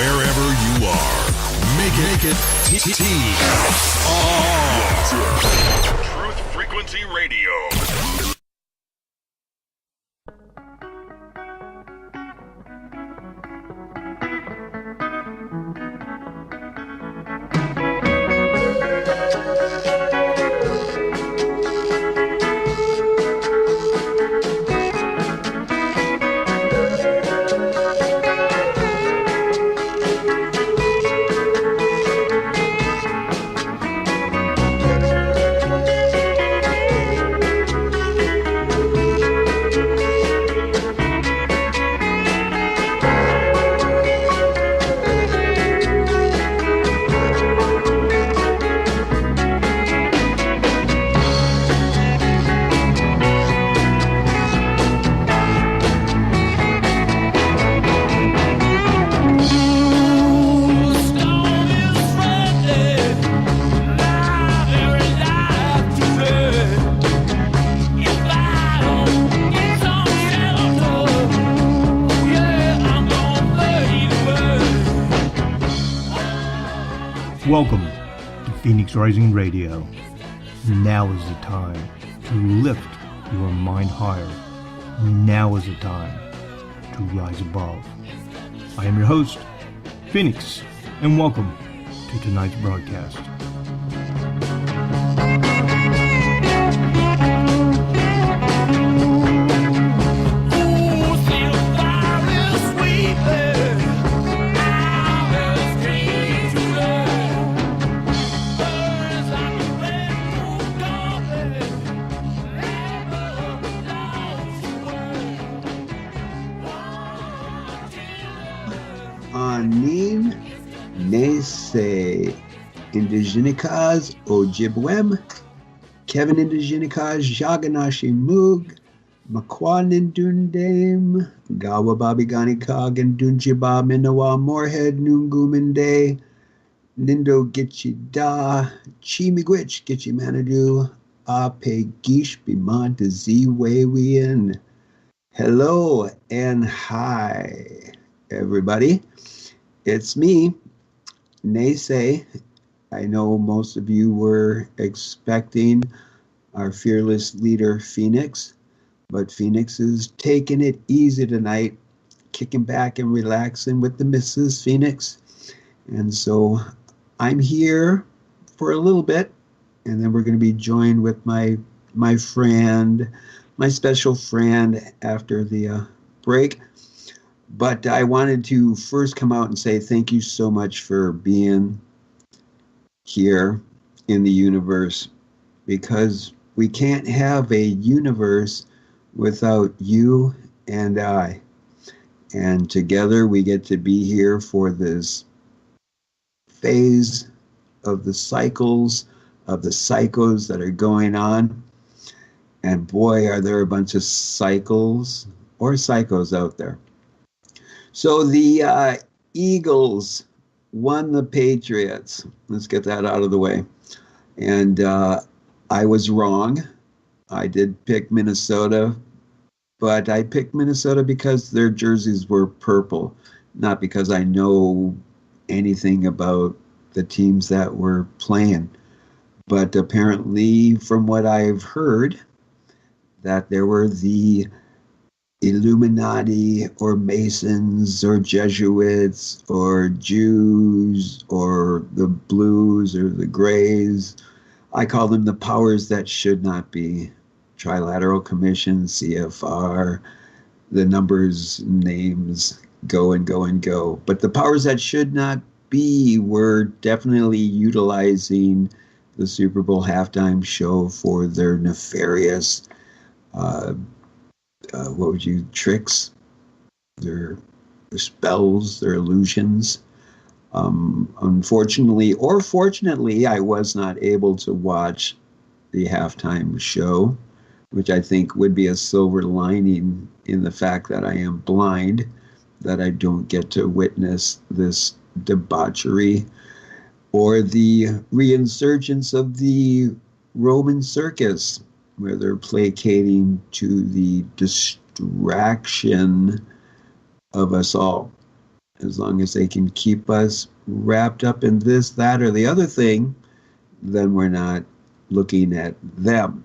wherever you are. Make it Truth Frequency Radio. Welcome to Phoenix Rising Radio. Now is the time to lift your mind higher. Now is the time to rise above. I am your host, Phoenix, and welcome to tonight's broadcast. NeSe Indigenicas Ojibwem Kevin Indigenicas Jaganashi Moog Makwanindundame Gawa Babigani Kagan Dunjiba Minawa Moorhead Nunguminde Nindo Gitchi Da Chimigwich Gitchi Manadu Ape Gish Bimad Ziwewian. Hello and hi, everybody. It's me, NeSe. I know most of you were expecting our fearless leader, Phoenix, but Phoenix is taking it easy tonight, kicking back and relaxing with the Mrs. Phoenix. And so I'm here for a little bit, and then we're going to be joined with my friend, my special friend after the break. But I wanted to first come out and say thank you so much for being here in the universe, because we can't have a universe without you and I. And together we get to be here for this phase of the cycles of the psychos that are going on. And boy, are there a bunch of cycles or psychos out there. So the Eagles won the Patriots. Let's get that out of the way. And I was wrong. I did pick Minnesota, but I picked Minnesota because their jerseys were purple, not because I know anything about the teams that were playing. But apparently, from what I've heard, that there were the Illuminati or Masons or Jesuits or Jews or the Blues or the Grays. I call them the powers that should not be. Trilateral Commission, CFR, the numbers, names, go and go and go. But the powers that should not be were definitely utilizing the Super Bowl halftime show for their nefarious tricks, their spells, their illusions. Unfortunately or fortunately, I was not able to watch the halftime show, which I think would be a silver lining in the fact that I am blind, that I don't get to witness this debauchery or the reinsurgence of the Roman circus, where they're placating to the distraction of us all. as long as they can keep us wrapped up in this, that, or the other thing, then we're not looking at them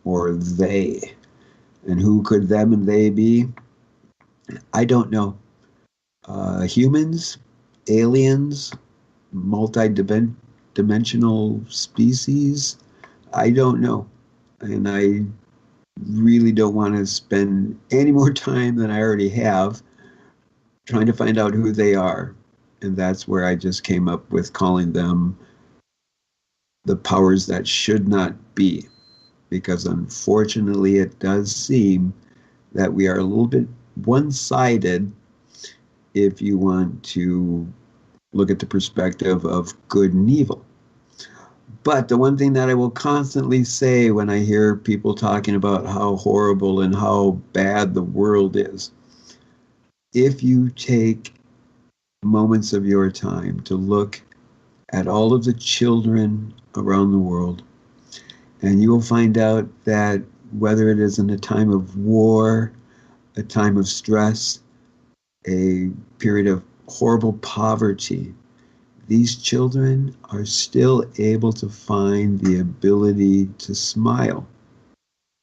or they. And who could them and they be? I don't know. Humans, aliens, multi-dimensional species, I don't know. And I really don't want to spend any more time than I already have trying to find out who they are. And that's where I just came up with calling them the powers that should not be. Because unfortunately, it does seem that we are a little bit one-sided if you want to look at the perspective of good and evil. But the one thing that I will constantly say when I hear people talking about how horrible and how bad the world is, if you take moments of your time to look at all of the children around the world, and you will find out that whether it is in a time of war, a time of stress, a period of horrible poverty, these children are still able to find the ability to smile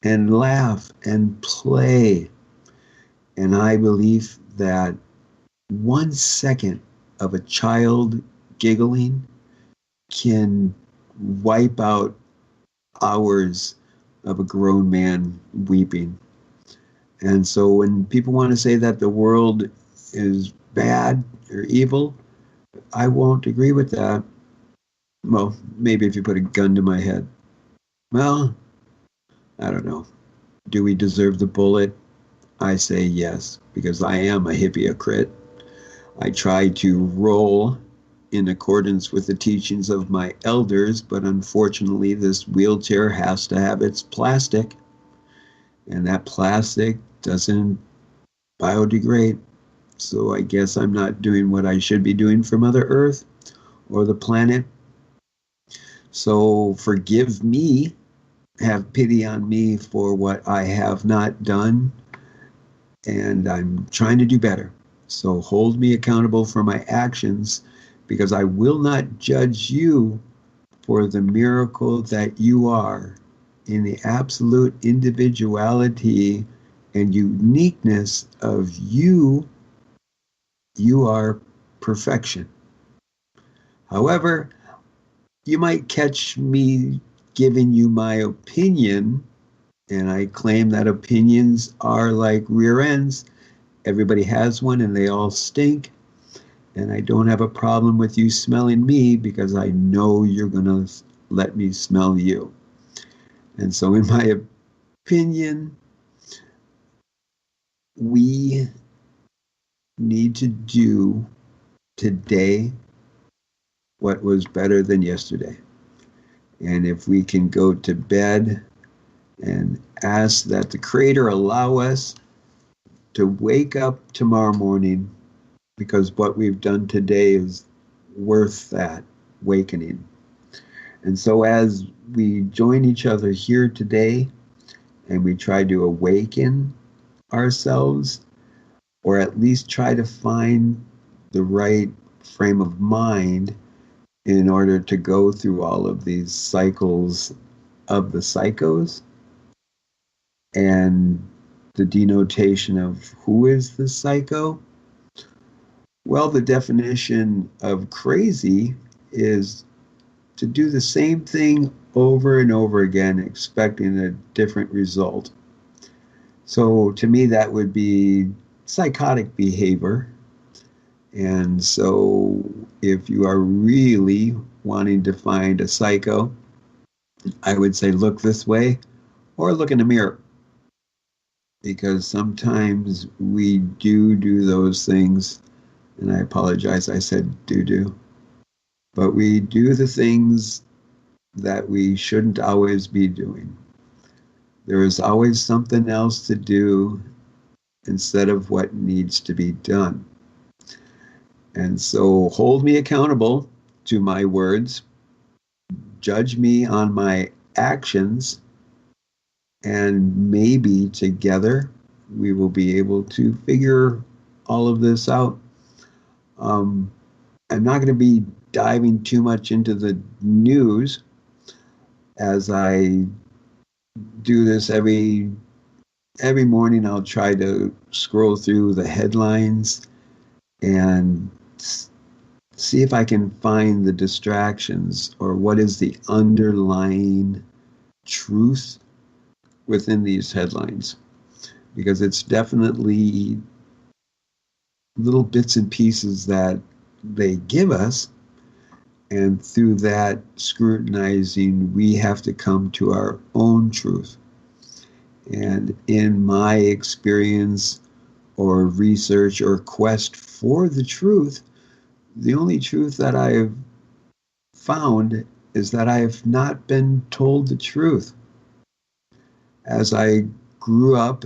and laugh and play. And I believe that 1 second of a child giggling can wipe out hours of a grown man weeping. And so when people want to say that the world is bad or evil, I won't agree with that. Well, maybe if you put a gun to my head. Well, I don't know. Do we deserve the bullet? I say yes, because I am a hypocrite. I try to roll in accordance with the teachings of my elders, but unfortunately this wheelchair has to have its plastic, and that plastic doesn't biodegrade. So I guess I'm not doing what I should be doing for Mother Earth or the planet. So forgive me, have pity on me for what I have not done, and I'm trying to do better. So hold me accountable for my actions, because I will not judge you for the miracle that you are in the absolute individuality and uniqueness of you. You are perfection. However, you might catch me giving you my opinion, and I claim that opinions are like rear ends. Everybody has one and they all stink. And I don't have a problem with you smelling me, because I know you're going to let me smell you. And so in my opinion, we need to do today what was better than yesterday. And if we can go to bed and ask that the Creator allow us to wake up tomorrow morning, because what we've done today is worth that awakening. And so as we join each other here today and we try to awaken ourselves, or at least try to find the right frame of mind in order to go through all of these cycles of the psychos, and the denotation of who is the psycho. Well, the definition of crazy is to do the same thing over and over again, expecting a different result. So to me, that would be psychotic behavior. And so if you are really wanting to find a psycho, I would say look this way or look in the mirror. Because sometimes we do those things, and I apologize, I said do. But we do the things that we shouldn't always be doing. There is always something else to do instead of what needs to be done. And so hold me accountable to my words, judge me on my actions, and maybe together we will be able to figure all of this out. I'm not going to be diving too much into the news as I do this every morning. I'll try to scroll through the headlines and see if I can find the distractions or what is the underlying truth within these headlines, because it's definitely little bits and pieces that they give us, and through that scrutinizing we have to come to our own truth. And in my experience or research or quest for the truth, the only truth that I've found is that I have not been told the truth. As I grew up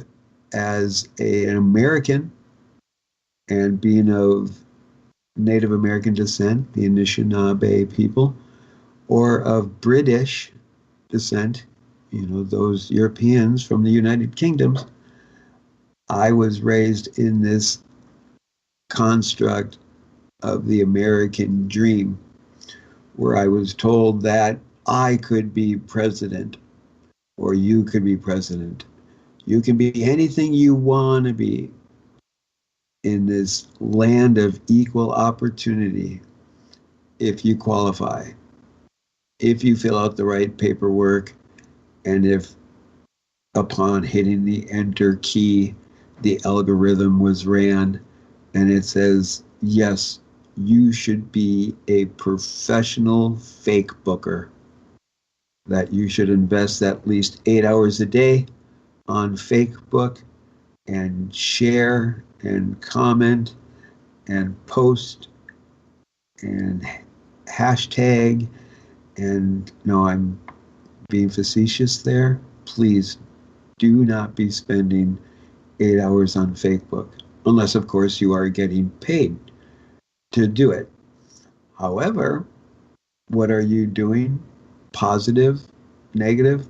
as an American and being of Native American descent, the Anishinaabe people, or of British descent, those Europeans from the United Kingdoms, I was raised in this construct of the American dream, where I was told that I could be president, or you could be president. You can be anything you want to be in this land of equal opportunity if you qualify, if you fill out the right paperwork, and if upon hitting the enter key, the algorithm was ran and it says, yes, you should be a professional fake booker, that you should invest at least 8 hours a day on fake book and share and comment and post and hashtag. And no, I'm being facetious there. Please do not be spending 8 hours on fake book, unless of course you are getting paid to do it. However, what are you doing? Positive, negative?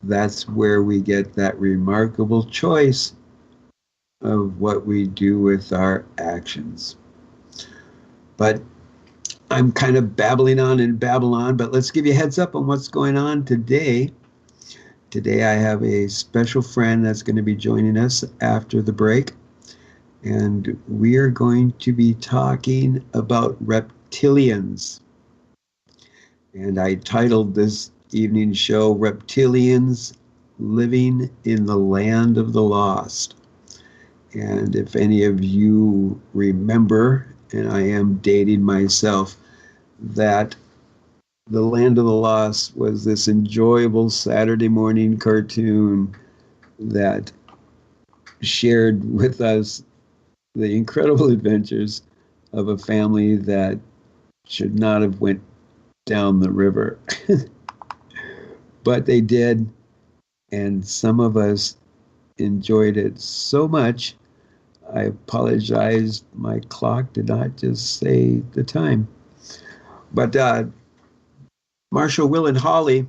That's where we get that remarkable choice of what we do with our actions. But I'm kind of babbling on and babble on, but let's give you a heads up on what's going on today. Today I have a special friend that's going to be joining us after the break, and we are going to be talking about reptilians. And I titled this evening's show, Reptilians Living in the Land of the Lost. And if any of you remember, and I am dating myself, that The Land of the Lost was this enjoyable Saturday morning cartoon that shared with us the incredible adventures of a family that should not have went down the river. But they did, and some of us enjoyed it so much. I apologize, my clock did not just say the time. But Marshall, Will, and Holly,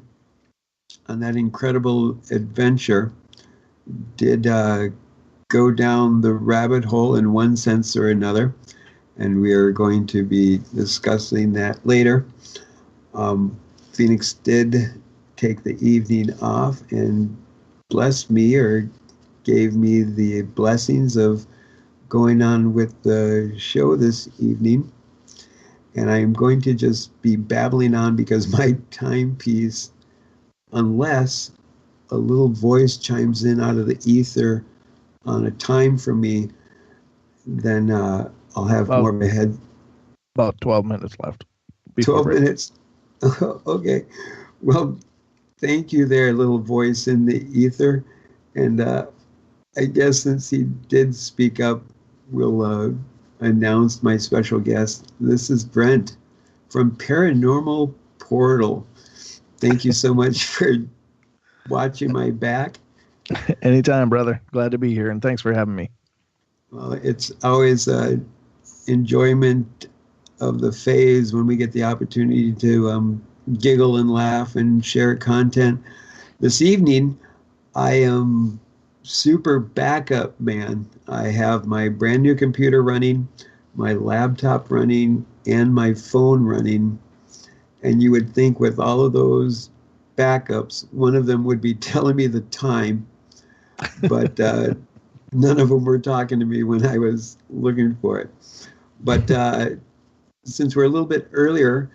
on that incredible adventure, did go down the rabbit hole in one sense or another, and we are going to be discussing that later. Phoenix did take the evening off and blessed me, or gave me the blessings of going on with the show this evening. And I'm going to just be babbling on because my timepiece, unless a little voice chimes in out of the ether on a time for me, then I'll have more of a head. About 12 minutes left. 12 minutes? Okay. Well, thank you there, little voice in the ether. And I guess since he did speak up, we'll announce my special guest. This is Brent from Paranormal Portal. Thank you so much for watching my back. Anytime, brother. Glad to be here, and thanks for having me. Well, it's always enjoyment of the phase when we get the opportunity to giggle and laugh and share content. This evening, I am super backup man. I have my brand new computer running. my laptop running, and my phone running. And you would think with all of those backups, one of them would be telling me the time, but none of them were talking to me when I was looking for it. But since we're a little bit earlier,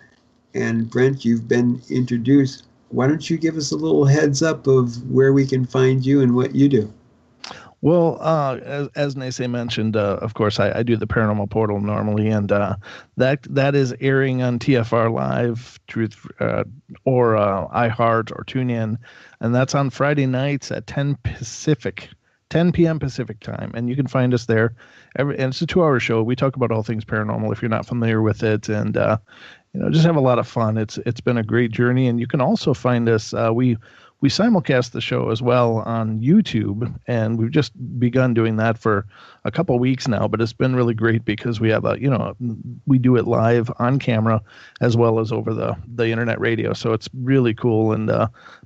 and Brent, you've been introduced, why don't you give us a little heads up of where we can find you and what you do? Well, as NeSe mentioned, of course, I do the Paranormal Portal normally, and that is airing on TFR Live, Truth, or iHeart or TuneIn, and that's on Friday nights at 10 p.m. Pacific time, and you can find us there. And it's a 2-hour show. We talk about all things paranormal if you're not familiar with it, and just have a lot of fun. It's been a great journey, and you can also find us. We simulcast the show as well on YouTube, and we've just begun doing that for a couple of weeks now. But it's been really great because we have we do it live on camera as well as over the internet radio. So it's really cool and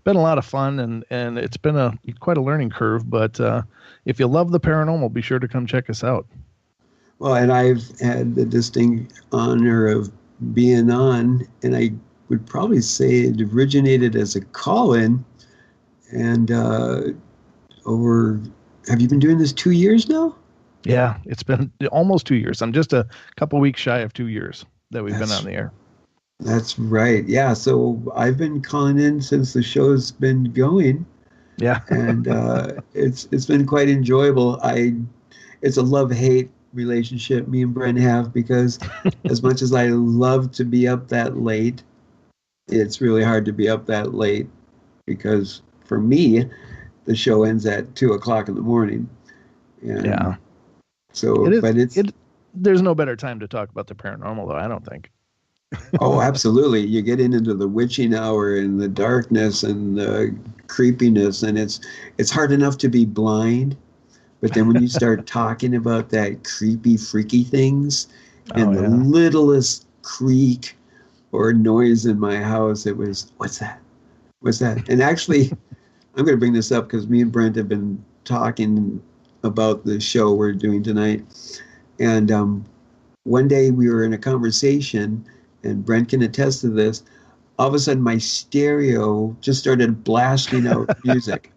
been a lot of fun, and it's been quite a learning curve. But if you love the paranormal, be sure to come check us out. Well, and I've had the distinct honor of being on, and I would probably say it originated as a call-in. And have you been doing this 2 years now? Yeah, it's been almost 2 years. I'm just a couple weeks shy of 2 years that we've been on the air. That's right. Yeah. So I've been calling in since the show's been going. Yeah. And it's been quite enjoyable. It's a love-hate relationship me and Brent have, because as much as I love to be up that late, it's really hard to be up that late, because for me, the show ends at 2:00 in the morning. And yeah. So, there's no better time to talk about the paranormal, though, I don't think. Oh, absolutely. You get into the witching hour and the darkness and the creepiness, and it's hard enough to be blind. But then when you start talking about that creepy, freaky things and the littlest creak or noise in my house, it was, what's that? What's that? And actually, I'm going to bring this up because me and Brent have been talking about the show we're doing tonight. And one day we were in a conversation, and Brent can attest to this. All of a sudden, my stereo just started blasting out music.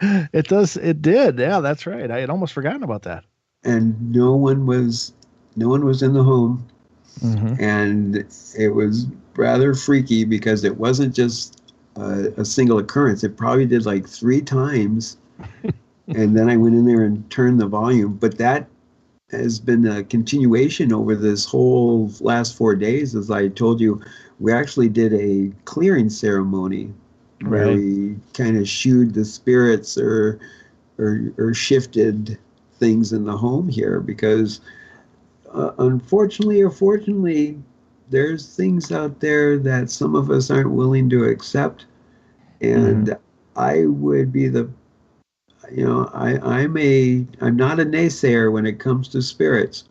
It did. Yeah, that's right. I had almost forgotten about that. And no one was in the home. Mm-hmm. And it was rather freaky because it wasn't just a single occurrence. It probably did like 3 times. And then I went in there and turned the volume. But that has been a continuation over this whole last 4 days. As I told you, we actually did a clearing ceremony where we kind of shooed the spirits or shifted things in the home here, because unfortunately or fortunately, there's things out there that some of us aren't willing to accept. And I would be I'm not a naysayer when it comes to spirits,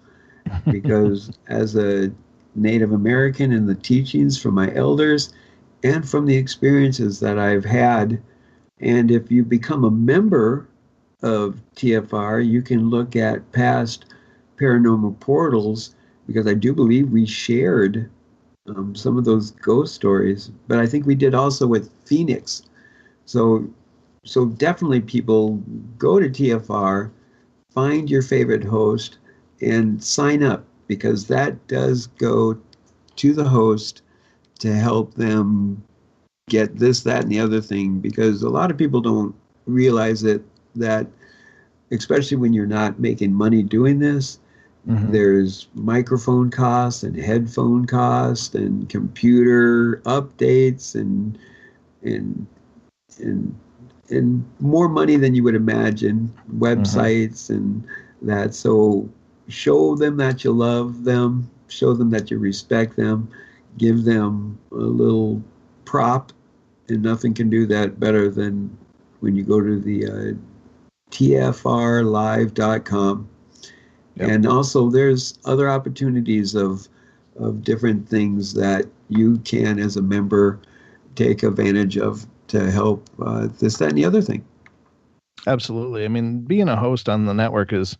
because as a Native American and the teachings from my elders and from the experiences that I've had, and if you become a member of TFR, you can look at past paranormal portals, because I do believe we shared some of those ghost stories, but I think we did also with Phoenix. So definitely people go to TFR, find your favorite host, and sign up, because that does go to the host to help them get this, that, and the other thing, because a lot of people don't realize it, that especially when you're not making money doing this, there's microphone costs and headphone costs and computer updates and more money than you would imagine, websites and that. So show them that you love them, show them that you respect them, give them a little prop, and nothing can do that better than when you go to the tfrlive.com. Yep. And also there's other opportunities of different things that you can, as a member, take advantage of to help this, that, and the other thing. Absolutely. I mean, being a host on the network is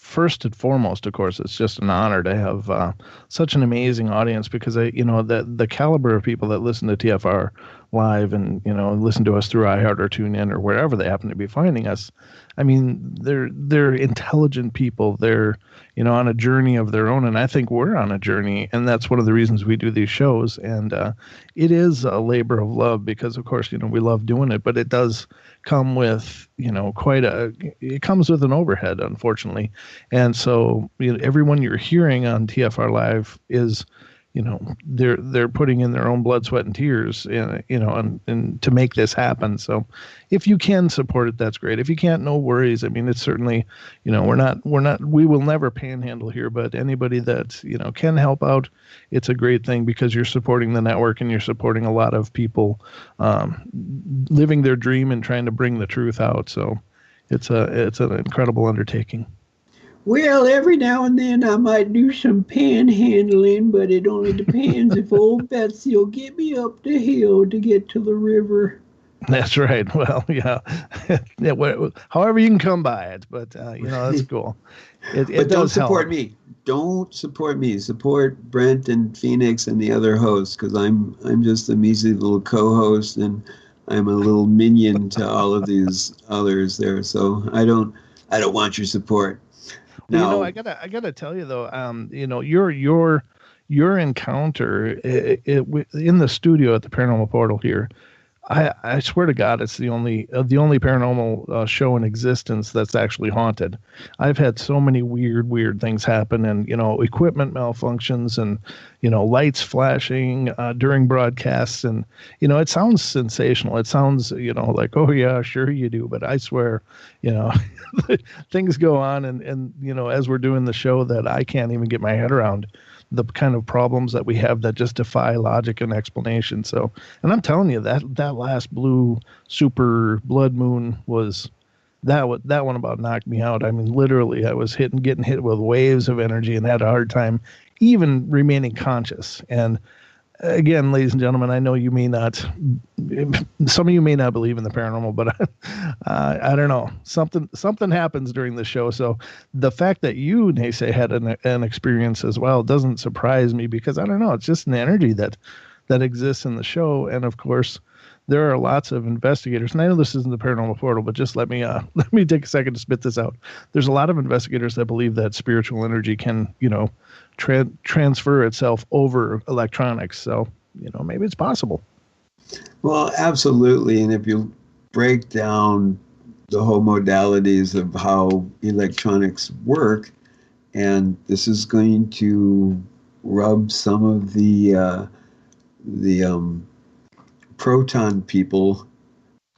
first and foremost, of course, it's just an honor to have such an amazing audience, because the caliber of people that listen to TFR live and listen to us through iHeart or TuneIn or wherever they happen to be finding us. I mean, they're intelligent people. They're on a journey of their own, and I think we're on a journey, and that's one of the reasons we do these shows. And it is a labor of love, because of course we love doing it, but it does come with it comes with an overhead, unfortunately. And so everyone you're hearing on TFR Live is they're putting in their own blood, sweat, and tears, and to make this happen. So if you can support it, that's great. If you can't, no worries. I mean, it's certainly, we will never panhandle here, but anybody that, can help out, it's a great thing, because you're supporting the network and you're supporting a lot of people living their dream and trying to bring the truth out. So it's an incredible undertaking. Well, every now and then I might do some panhandling, but it only depends if old Betsy will get me up the hill to get to the river. That's right. Well, yeah. However you can come by it, but that's cool. But don't support help. me. Don't support me. Support Brent and Phoenix and the other hosts, because I'm just a measly little co-host, and I'm a little minion to all of these others there. So I don't want your support. Well, I gotta tell you though, your encounter in the studio at the Paranormal Portal here, I swear to God, it's the only paranormal show in existence that's actually haunted. I've had so many weird things happen, and equipment malfunctions, and lights flashing during broadcasts, and it sounds sensational. It sounds like, oh yeah, sure you do, but I swear, things go on, and as we're doing the show, that I can't even get my head around the kind of problems that we have that just defy logic and explanation. So, and I'm telling you, that last blue super blood moon was that one about knocked me out. I mean, literally, I was getting hit with waves of energy and had a hard time even remaining conscious. And again, ladies and gentlemen, I know some of you may not believe in the paranormal, but I don't know. Something happens during the show. So the fact that you, NeSe, had an experience as well doesn't surprise me, because I don't know. It's just an energy that exists in the show. And of course, there are lots of investigators, and I know this isn't the Paranormal Portal, but just let me take a second to spit this out. There's a lot of investigators that believe that spiritual energy can, transfer itself over electronics. So, maybe it's possible. Well, absolutely. And if you break down the whole modalities of how electronics work, and this is going to rub some of the proton people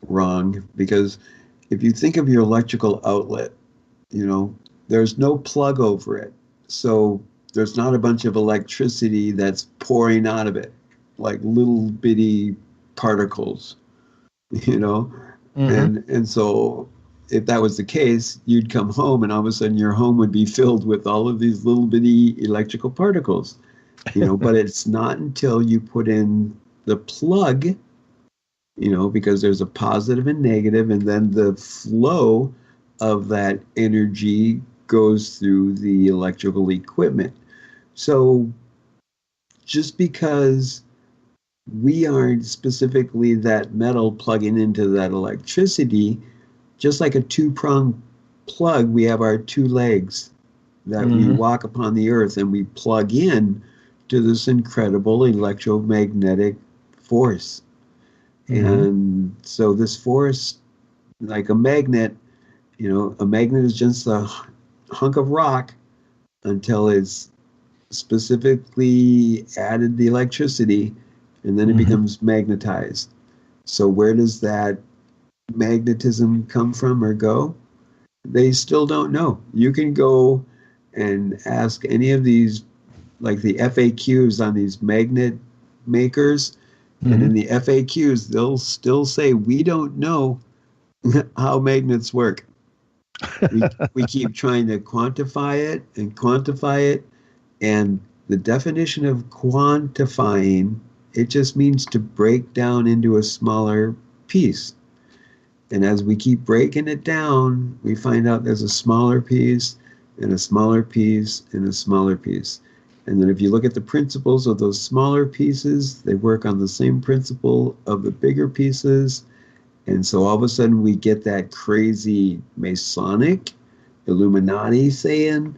wrong, because if you think of your electrical outlet, there's no plug over it. So there's not a bunch of electricity that's pouring out of it, like little bitty particles, Mm-hmm. And so if that was the case, you'd come home and all of a sudden your home would be filled with all of these little bitty electrical particles, but it's not until you put in the plug, because there's a positive and negative, and then the flow of that energy goes through the electrical equipment. So just because we aren't specifically that metal plugging into that electricity, just like a two-pronged plug, we have our two legs that we walk upon the earth, and we plug in to this incredible electromagnetic force. And so this force, like a magnet, a magnet is just a hunk of rock until it's specifically added the electricity, and then it becomes magnetized. So where does that magnetism come from or go? They still don't know. You can go and ask any of these, like the FAQs on these magnet makers, and in the FAQs, they'll still say, we don't know how magnets work. We keep trying to quantify it, and the definition of quantifying, it just means to break down into a smaller piece. And as we keep breaking it down, we find out there's a smaller piece, and a smaller piece and a smaller piece. And then if you look at the principles of those smaller pieces, they work on the same principle of the bigger pieces. And so all of a sudden we get that crazy Masonic Illuminati saying,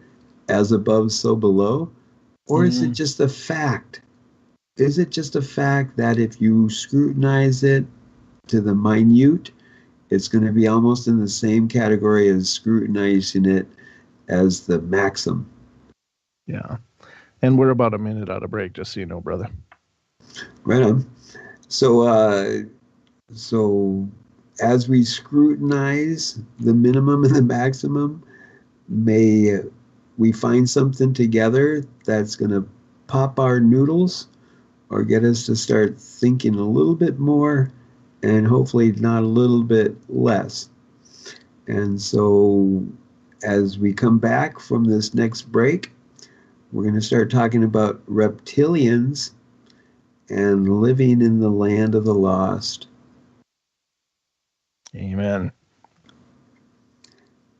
as above, so below? Or is it just a fact? Is it just a fact that if you scrutinize it to the minute, it's going to be almost in the same category as scrutinizing it as the maxim? Yeah. And we're about a minute out of break, just so you know, brother. Right on. So as we scrutinize the minimum and the maximum, may we find something together that's going to pop our noodles or get us to start thinking a little bit more and hopefully not a little bit less. And so as we come back from this next break, we're going to start talking about reptilians and living in the land of the lost. Amen.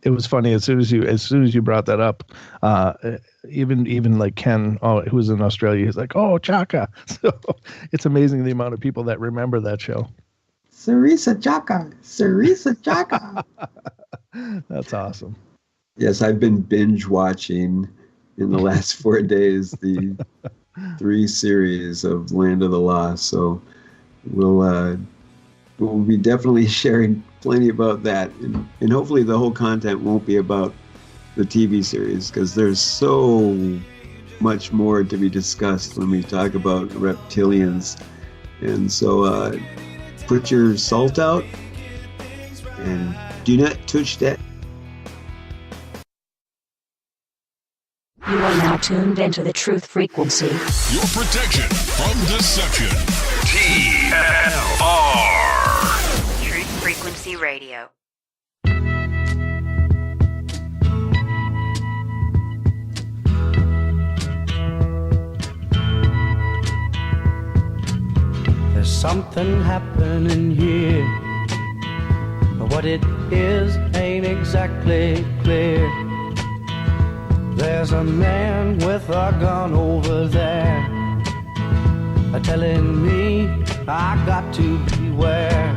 It was funny as soon as you brought that up. Even like Ken, who was in Australia, he's like, "Oh, Chaka!" So it's amazing the amount of people that remember that show. Sarisa Chaka, Sarisa Chaka. That's awesome. Yes, I've been binge watching in the last 4 days the 3 series of Land of the Lost. So we'll be definitely sharing plenty about that, and hopefully the whole content won't be about the TV series, because there's so much more to be discussed when we talk about reptilians. And so put your salt out and do not touch that. You are now tuned into the truth frequency. Your protection from deception. TLR. Truth Frequency Radio. There's something happening here, but what it is ain't exactly clear. There's a man with a gun over there, telling me I got to beware.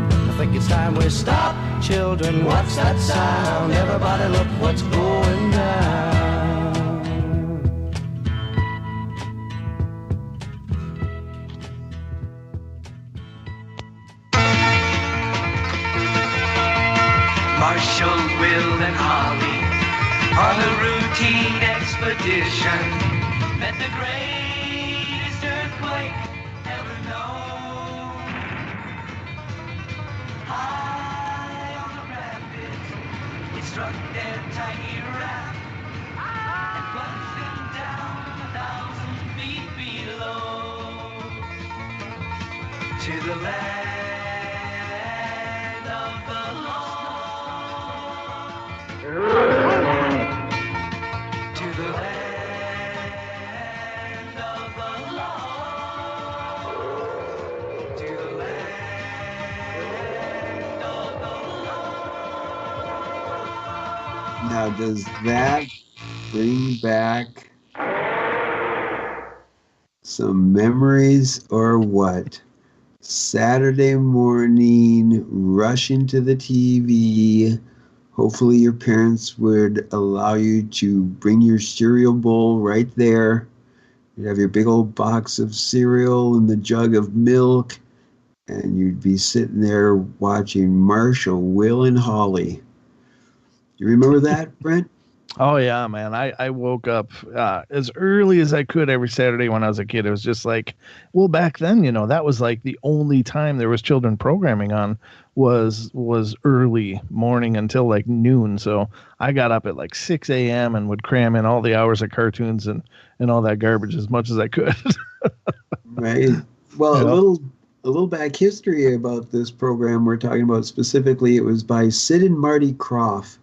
I think it's time we stop, children. What's that sound? Everybody look what's going down. Marshall, Will, and Holly on a routine expedition met the greatest earthquake ever known. High on the rapids, it struck their tiny raft and plunged them down 1,000 feet below to the land of the lost. To the land of the lost. To the land of the lost. Now, does that bring back some memories or what? Saturday morning, rushing to the TV. Hopefully your parents would allow you to bring your cereal bowl right there. You'd have your big old box of cereal and the jug of milk, and you'd be sitting there watching Marshall, Will, and Holly. You remember that, Brent? Oh yeah, man. I woke up as early as I could every Saturday when I was a kid. It was just like, well, back then, that was like the only time there was children programming on was early morning until like noon. So I got up at like 6 a.m. and would cram in all the hours of cartoons and all that garbage as much as I could. Right. Well, a little back history about this program we're talking about specifically. It was by Sid and Marty Krofft.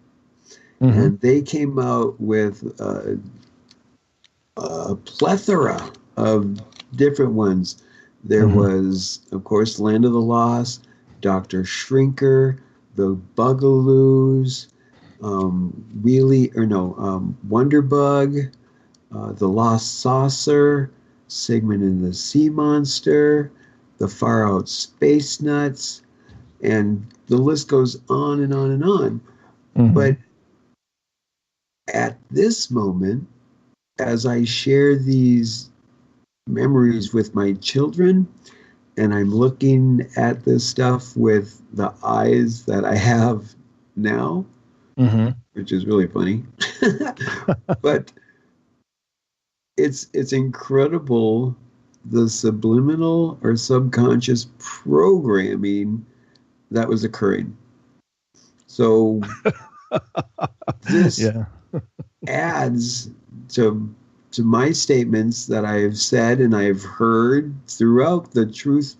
Mm-hmm. And they came out with a plethora of different ones. There was, of course, Land of the Lost, Dr. Shrinker, the Bugaloos, Wonderbug, The Lost Saucer, Sigmund and the Sea Monster, The Far Out Space Nuts, and the list goes on and on and on. Mhm. But at this moment, as I share these memories with my children, and I'm looking at this stuff with the eyes that I have now, Mhm. which is really funny. But it's incredible, the subliminal or subconscious programming that was occurring. So this Yeah. adds to my statements that I've said and I've heard throughout the truth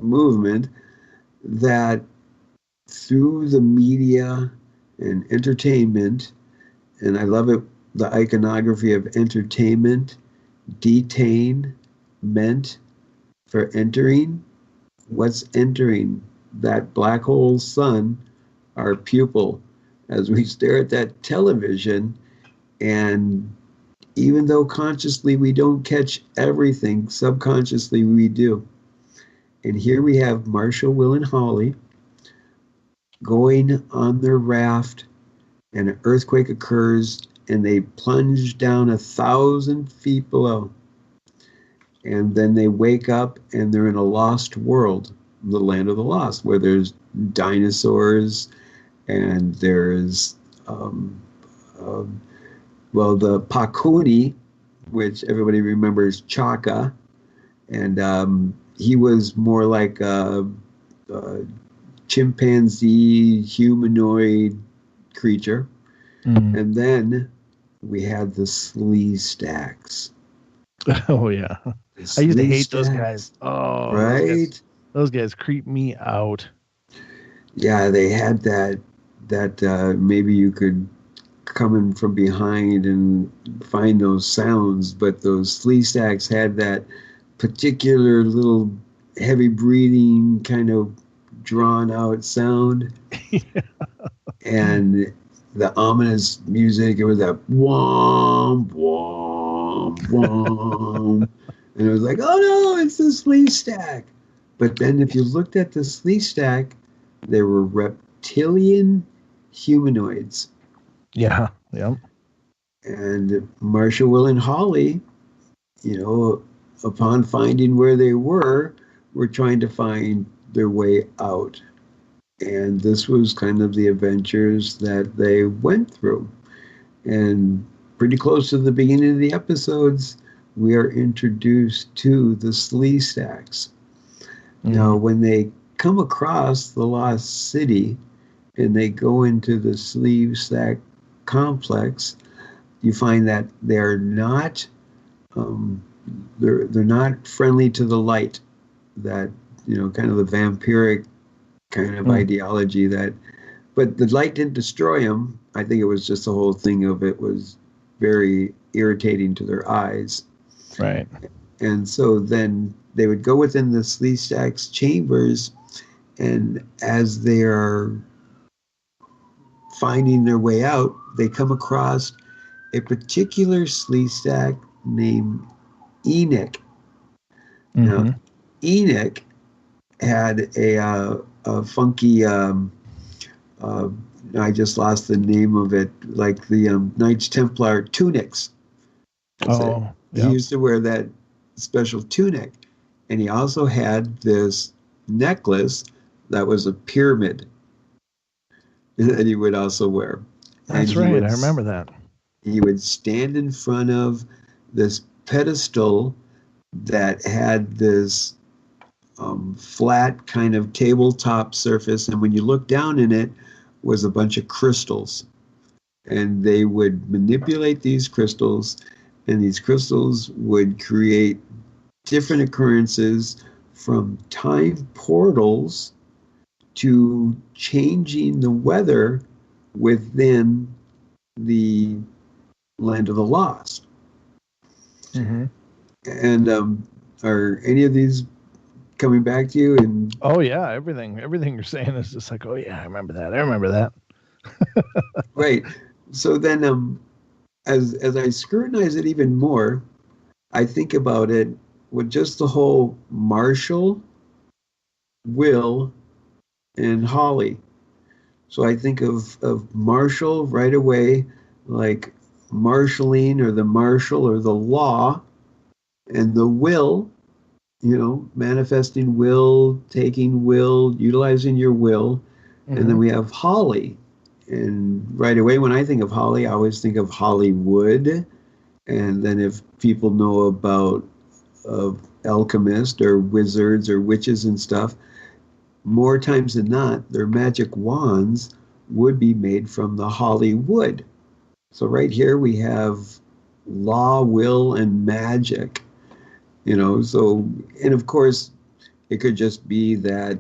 movement, that through the media and entertainment, and I love it, the iconography of entertainment, detain, meant for entering. What's entering? That black hole sun, our pupil, as we stare at that television. And even though consciously we don't catch everything, subconsciously we do. And here we have Marshall, Will, and Holly going on their raft, and an earthquake occurs, and they plunge down 1,000 feet below. And then they wake up, and they're in a lost world, the land of the lost, where there's dinosaurs, and there's, the Pakuni, which everybody remembers Chaka, and he was more like a chimpanzee humanoid creature. Mhm. And then we had the Slee Stacks. Oh yeah. I used to hate those guys. Oh, right? Those guys creep me out. Yeah, they had that maybe you could come in from behind and find those sounds, but those Slee Stacks had that particular little heavy breathing kind of drawn out sound. Yeah. And the ominous music, it was that whomp, whomp, whomp. And it was like, oh no, it's the Slee Stack. But then if you looked at the Slee Stack, there were reptilian humanoids. Yeah. Yep. And Marshall, Will, and Holly, upon finding where they were trying to find their way out. And this was kind of the adventures that they went through. And pretty close to the beginning of the episodes, we are introduced to the Slee Stacks. Mm-hmm. Now, when they come across the lost city and they go into the Slee Stack complex, you find that they're not they're not friendly to the light. That kind of the vampiric kind of ideology but the light didn't destroy them. I think it was just the whole thing of it was very irritating to their eyes. Right. And so then they would go within the Slee Stack's chambers, and as they are finding their way out, they come across a particular Slee Stack named Enoch. Mm-hmm. Now, Enoch had a funky, I just lost the name of it, like the Knights Templar tunics. That's it. Yep. He used to wear that special tunic. And he also had this necklace that was a pyramid that he would also wear. That's right. I remember that. He would stand in front of this pedestal that had this flat kind of tabletop surface, and when you look down in it was a bunch of crystals, and they would manipulate these crystals, and these crystals would create different occurrences, from time portals to changing the weather within the land of the lost. Mm-hmm. And are any of these coming back to you? And oh yeah, everything you're saying is just like, oh yeah, I remember that. Right. So then, as I scrutinize it even more, I think about it with just the whole Marshall, Will, and Holly. So I think of Marshall right away, like marshalling or the marshal or the law, and the will, manifesting will, taking will, utilizing your will. And then we have Holly. And right away, when I think of Holly, I always think of Hollywood. And then if people know about alchemists or wizards or witches and stuff, more times than not, their magic wands would be made from the Hollywood. So right here we have law, will, and magic. So, and of course, it could just be that,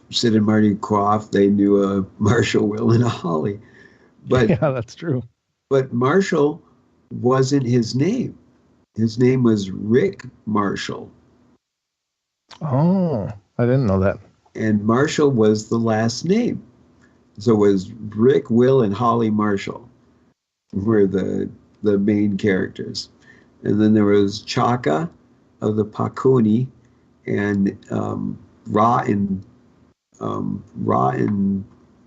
Sid and Marty Krofft, they knew a Marshall, Will, and a Holly. But yeah, that's true. But Marshall wasn't his name. His name was Rick Marshall. Oh, I didn't know that. And Marshall was the last name. So it was Rick, Will, and Holly Marshall were the main characters. And then there was Chaka of the Pakuni, and Ra and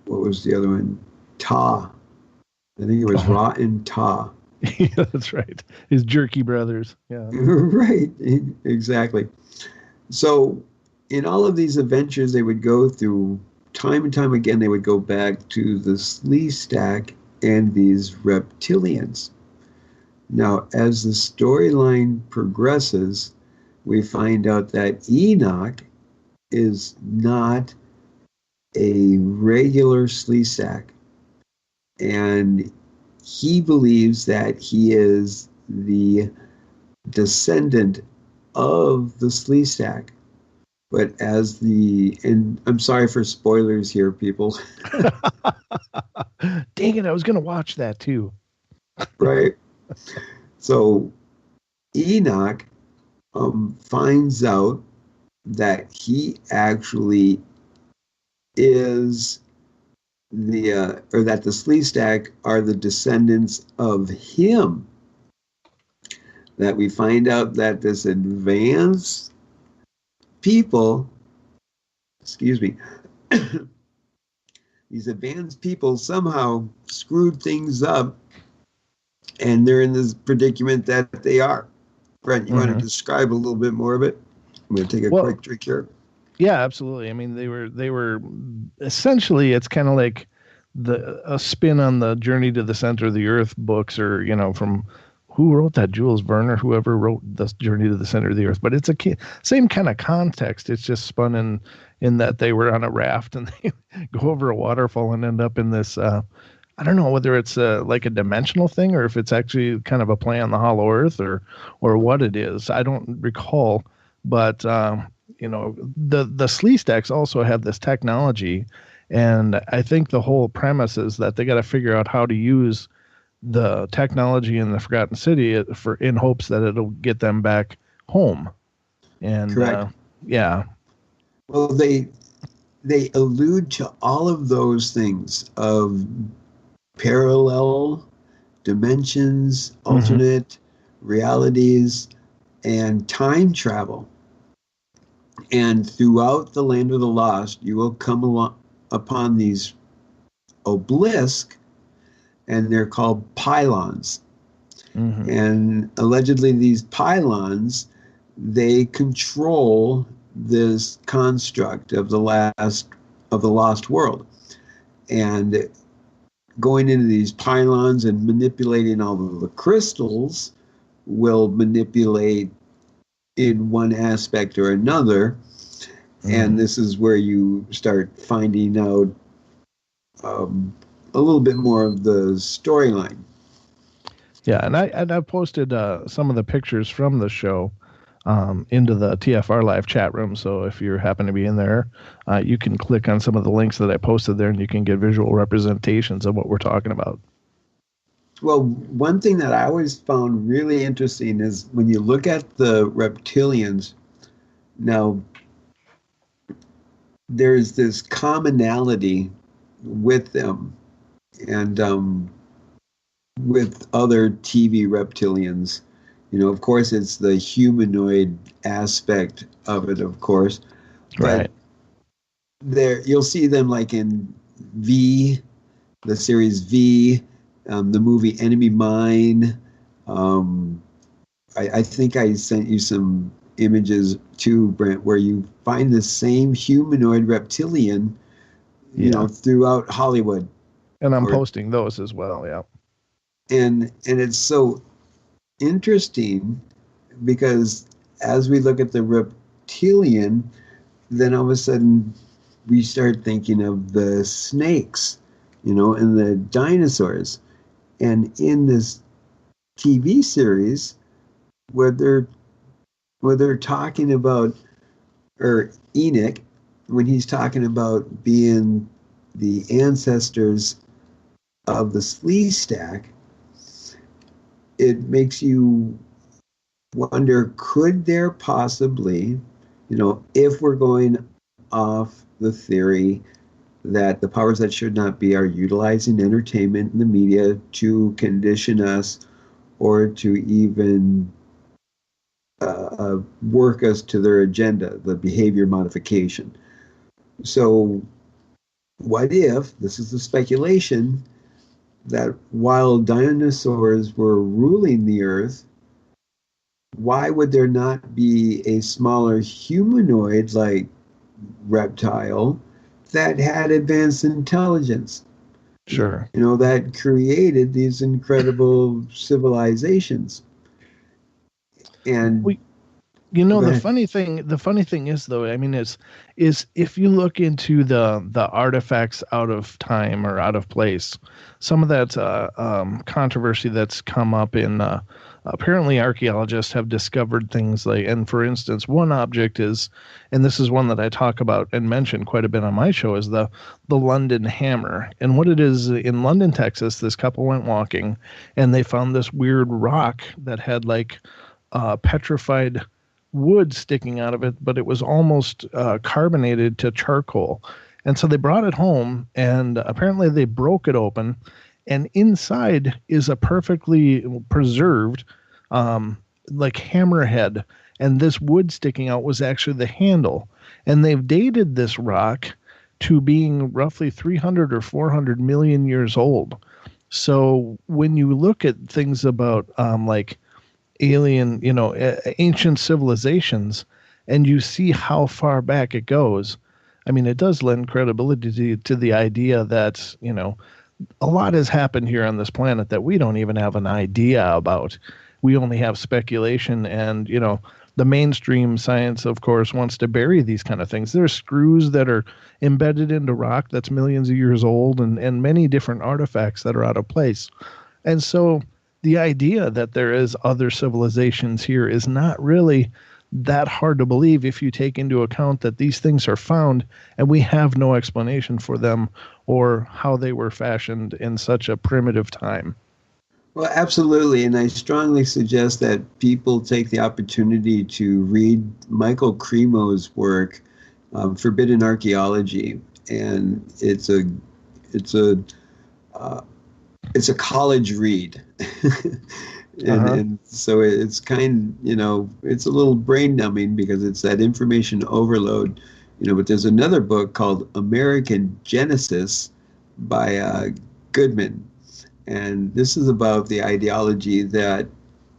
what was the other one? Ta. I think it was Ra and Ta. Yeah, that's right. His jerky brothers. Yeah. Right. Exactly. So in all of these adventures they would go through, time and time again, they would go back to the Slee Stack and these reptilians. Now, as the storyline progresses, we find out that Enoch is not a regular Sleesack, and he believes that he is the descendant of the Sleesack. But and I'm sorry for spoilers here, people. Dang it, I was going to watch that too. Right. So Enoch finds out that he actually is or that the Sleestack are the descendants of him. That we find out that this advanced people, these advanced people somehow screwed things up, and they're in this predicament that they are. Brent, you want to describe a little bit more of it? I'm going to take a quick drink here. Yeah, absolutely. I mean, they were essentially, it's kind of like a spin on the Journey to the Center of the Earth books, or from who wrote that? Jules Verne, or whoever wrote the Journey to the Center of the Earth. But it's same kind of context. It's just spun in that they were on a raft and they go over a waterfall and end up in this. I don't know whether it's like a dimensional thing or if it's actually kind of a play on the Hollow Earth or what it is. I don't recall, but the Sleestacks also have this technology, and I think the whole premise is that they got to figure out how to use the technology in the Forgotten City in hopes that it'll get them back home. And correct. Yeah. Well, they allude to all of those things of parallel dimensions, alternate realities, and time travel. And throughout the Land of the Lost, you will come upon these obelisks, and they're called pylons. And allegedly these pylons, they control this construct of the lost world. And going into these pylons and manipulating all of the crystals will manipulate in one aspect or another. And this is where you start finding out a little bit more of the storyline. Yeah, and I posted some of the pictures from the show into the TFR Live chat room. So if you happen to be in there, you can click on some of the links that I posted there, and you can get visual representations of what we're talking about. Well, one thing that I always found really interesting is when you look at the reptilians, now there's this commonality with them, and with other TV reptilians. Of course, it's the humanoid aspect of it, of course. But Right. there, you'll see them like in V, the series V, the movie Enemy Mine. I think I sent you some images too, Brent, where you find the same humanoid reptilian, throughout Hollywood. And I'm posting those as well. Yeah. And it's so interesting because as we look at the reptilian, then all of a sudden we start thinking of the snakes, and the dinosaurs. And in this TV series, where they're talking about, or Enoch, when he's talking about being the ancestors of the Slee Stack, it makes you wonder, could there possibly, if we're going off the theory that the powers that should not be are utilizing entertainment and the media to condition us or to even work us to their agenda, the behavior modification. So what if, this is the speculation, that while dinosaurs were ruling the earth, why would there not be a smaller humanoid like reptile that had advanced intelligence? Sure. That created these incredible civilizations. And the funny thing is, though, I mean, is if you look into the artifacts out of time or out of place, some of that controversy that's come up in apparently archaeologists have discovered things like, and for instance, one object is, and this is one that I talk about and mention quite a bit on my show, is the London hammer. And what it is, in London, Texas, this couple went walking and they found this weird rock that had like petrified wood sticking out of it, but it was almost carbonated to charcoal. And so they brought it home, and apparently they broke it open, and inside is a perfectly preserved like hammerhead, and this wood sticking out was actually the handle. And they've dated this rock to being roughly 300 or 400 million years old. So when you look at things about like alien, ancient civilizations, and you see how far back it goes, I mean, it does lend credibility to the idea that, a lot has happened here on this planet that we don't even have an idea about. We only have speculation, and, the mainstream science, of course, wants to bury these kind of things. There's screws that are embedded into rock that's millions of years old, and many different artifacts that are out of place. And so the idea that there is other civilizations here is not really that hard to believe if you take into account that these things are found and we have no explanation for them or how they were fashioned in such a primitive time. Well, absolutely. And I strongly suggest that people take the opportunity to read Michael Cremo's work, Forbidden Archaeology. And it's a college read. And so it's it's a little brain numbing because it's that information overload, but there's another book called American Genesis by Goodman. And this is about the ideology that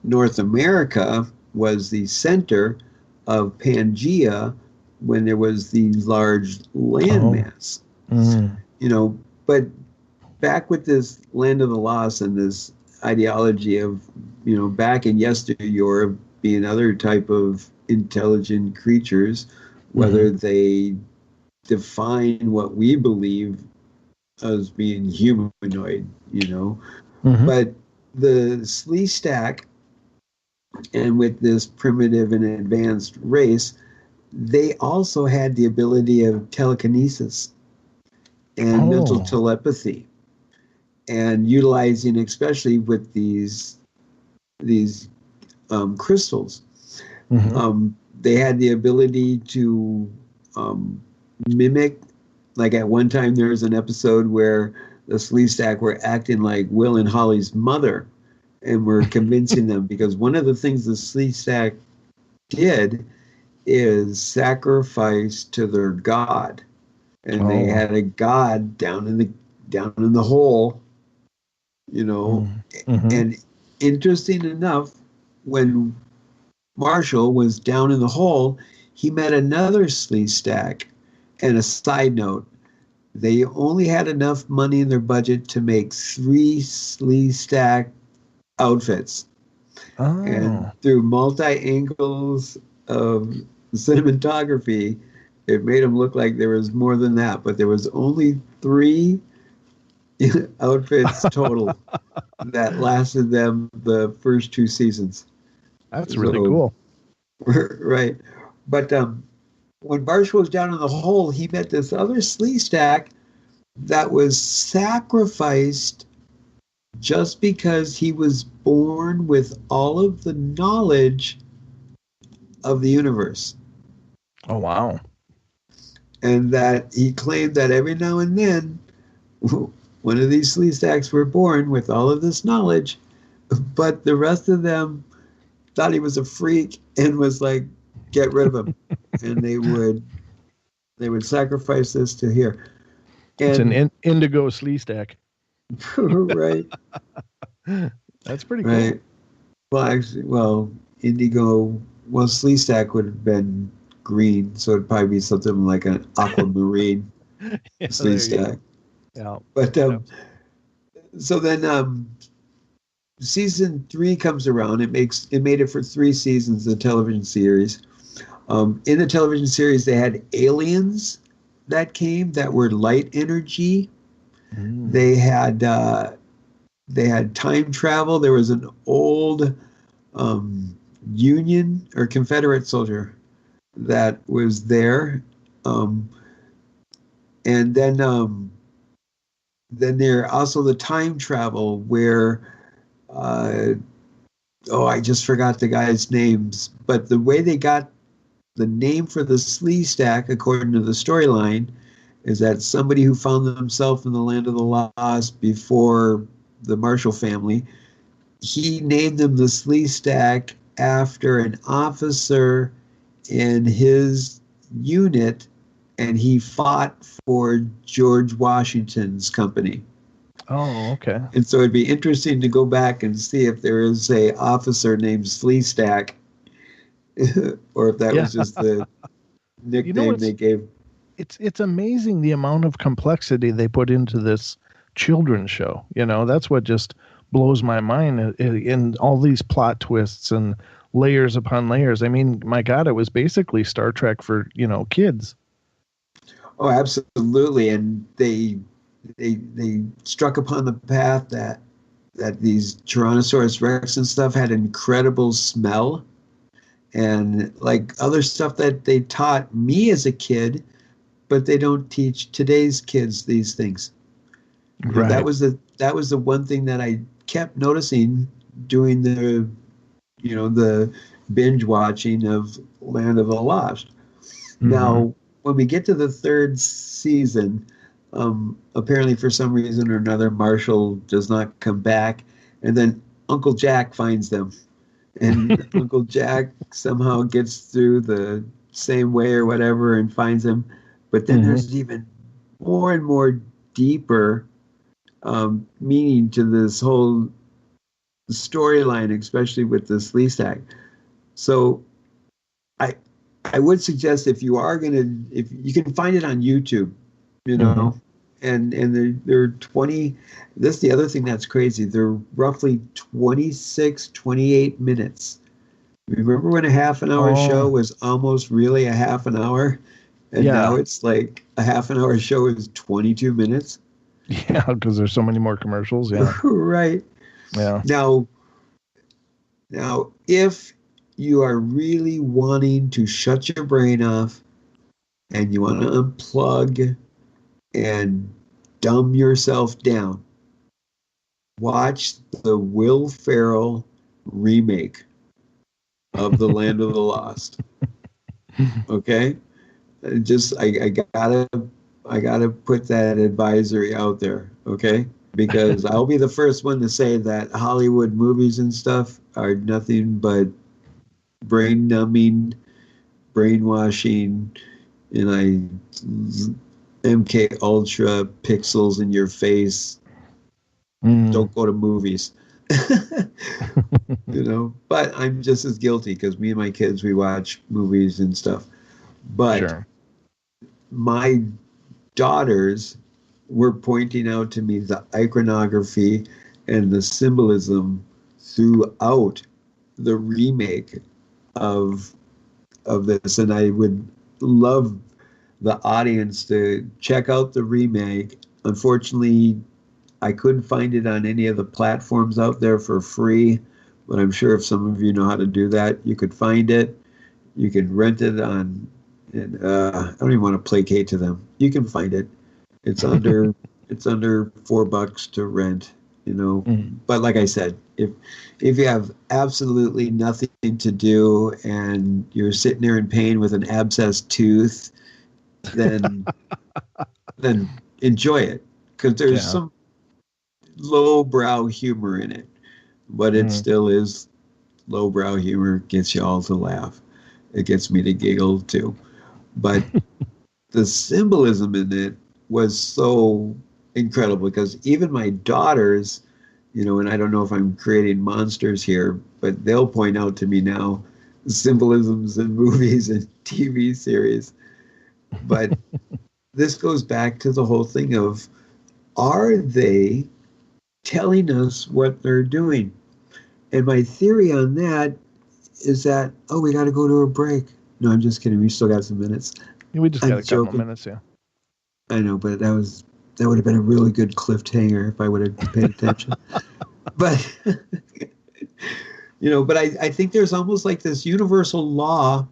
North America was the center of Pangea when there was the large landmass. But back with this land of the lost and this ideology of, back in yesteryear being other type of intelligent creatures, whether they define what we believe as being humanoid, But the Slee Stack, and with this primitive and advanced race, they also had the ability of telekinesis and mental telepathy, and utilizing, especially with these crystals, they had the ability to mimic like at one time there was an episode where the Sleestack were acting like Will and Holly's mother, and were convincing them, because one of the things the Sleestack did is sacrifice to their god, and they had a god down in the hole, you know. And interesting enough, when Marshall was down in the hole, he met another Sleestack. And a side note, they only had enough money in their budget to make 3 Sleestack outfits. And through multi-angles of cinematography, it made them look like there was more than that, but there was only 3 outfits total that lasted them the first 2 seasons. That's really cool. Right. But when Marshall was down in the hole, he met this other Sleestack that was sacrificed just because he was born with all of the knowledge of the universe. Oh, wow. And that he claimed that every now and then, one of these Sleestacks were born with all of this knowledge, but the rest of them thought he was a freak and was like, get rid of him. And they would sacrifice this to here. And, it's an indigo Sleestack. Right. That's pretty cool. Right. Well, indigo, Sleestack would have been green, so it'd probably be something like an aquamarine Sleestack. Yeah. But so then season 3 comes around. It made it for 3 seasons, the television series. In the television series, they had aliens that came that were light energy. They had time travel. There was an old Union or Confederate soldier that was there, and then there also the time travel where I just forgot the guys' names, but the way they got the name for the Sleestack, according to the storyline, is that somebody who found themselves in the land of the lost before the Marshall family, he named them the Sleestack after an officer in his unit, and he fought for George Washington's company. Oh, okay. And so it'd be interesting to go back and see if there is a officer named Sleestack, or if that was just the nickname they gave. It's amazing the amount of complexity they put into this children's show. You know, that's what just blows my mind in all these plot twists and layers upon layers. I mean, my God, it was basically Star Trek for, kids. Oh, absolutely. And they struck upon the path that these Tyrannosaurus Rex and stuff had incredible smell, and like other stuff that they taught me as a kid, but they don't teach today's kids these things. Right. That was the one thing that I kept noticing doing the binge watching of Land of the Lost. Mm-hmm. Now, when we get to the 3rd season, apparently for some reason or another, Marshall does not come back, and then Uncle Jack finds them, and Uncle Jack somehow gets through the same way or whatever and finds him. But then there's even more and more deeper meaning to this whole storyline, especially with the Sleestack. So I would suggest if you can find it on YouTube, and they're 20. This is the other thing that's crazy. They're roughly 28 minutes. Remember when a half an hour show was almost really a half an hour? And now it's like a half an hour show is 22 minutes. Yeah, because there's so many more commercials. Yeah. Right. Yeah. Now, if you are really wanting to shut your brain off and you want to unplug and dumb yourself down, watch the Will Ferrell remake of The Land of the Lost. Okay? I I got to put that advisory out there, okay? Because I'll be the first one to say that Hollywood movies and stuff are nothing but brain numbing, brainwashing, and MK Ultra pixels in your face. Don't go to movies. But I'm just as guilty because me and my kids, we watch movies and stuff. But Sure. My daughters were pointing out to me the iconography and the symbolism throughout the remake of this, and I would love the audience to check out the remake. Unfortunately, I couldn't find it on any of the platforms out there for free, but I'm sure if some of you know how to do that, you could find it. You can rent it on, and I don't even want to placate to them. You can find it. It's under $4 to rent, But like I said, if you have absolutely nothing to do and you're sitting there in pain with an abscessed tooth, then enjoy it, because there's some lowbrow humor in it, but it still is lowbrow humor. Gets you all to laugh. It gets me to giggle too, but the symbolism in it was so incredible, because even my daughters, and I don't know if I'm creating monsters here, but they'll point out to me now symbolisms in movies and TV series. But this goes back to the whole thing of, are they telling us what they're doing? And my theory on that is that, we got to go to a break. No, I'm just kidding. We still got some minutes. We just got a couple minutes, yeah. I know, but that would have been a really good cliffhanger if I would have paid attention. But, but I think there's almost like this universal law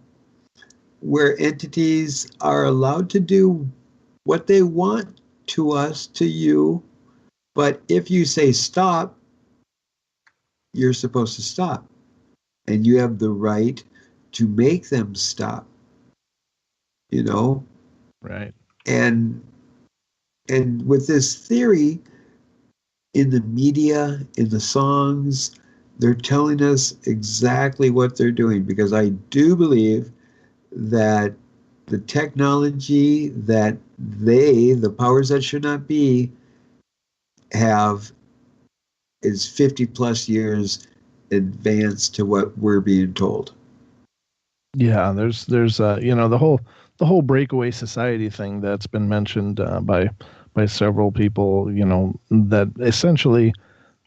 where entities are allowed to do what they want to us, to you. But if you say stop, you're supposed to stop. And you have the right to make them stop. Right. And with this theory, in the media, in the songs, they're telling us exactly what they're doing, because I do believe that the technology that the powers that should not be, have is 50 plus years advanced to what we're being told. Yeah, there's the whole breakaway society thing that's been mentioned by several people, that essentially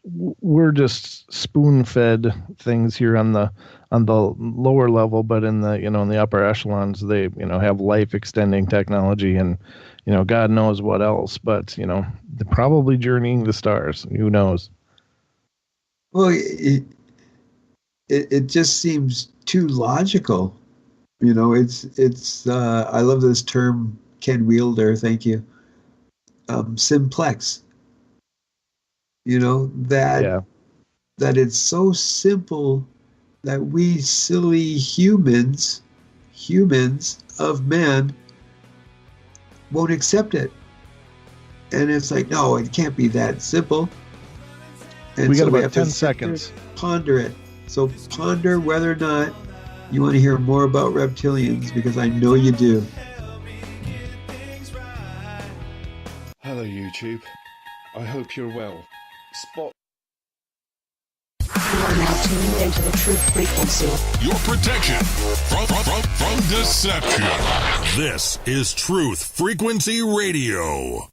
we're just spoon-fed things here on the lower level, but in the in the upper echelons, they have life-extending technology and God knows what else, but they're probably journeying the stars. Who knows? Well, it just seems too logical. It's I love this term, Ken Wielder, thank you. Simplex. That it's so simple that we silly humans of man won't accept it. And it's like, no, it can't be that simple. And we got so about 10 seconds. Ponder it. So ponder whether or not you want to hear more about reptilians, because I know you do. Hello, YouTube. I hope you're well. Spot. You are now tuned into the truth frequency. Your protection from deception. This is Truth Frequency Radio.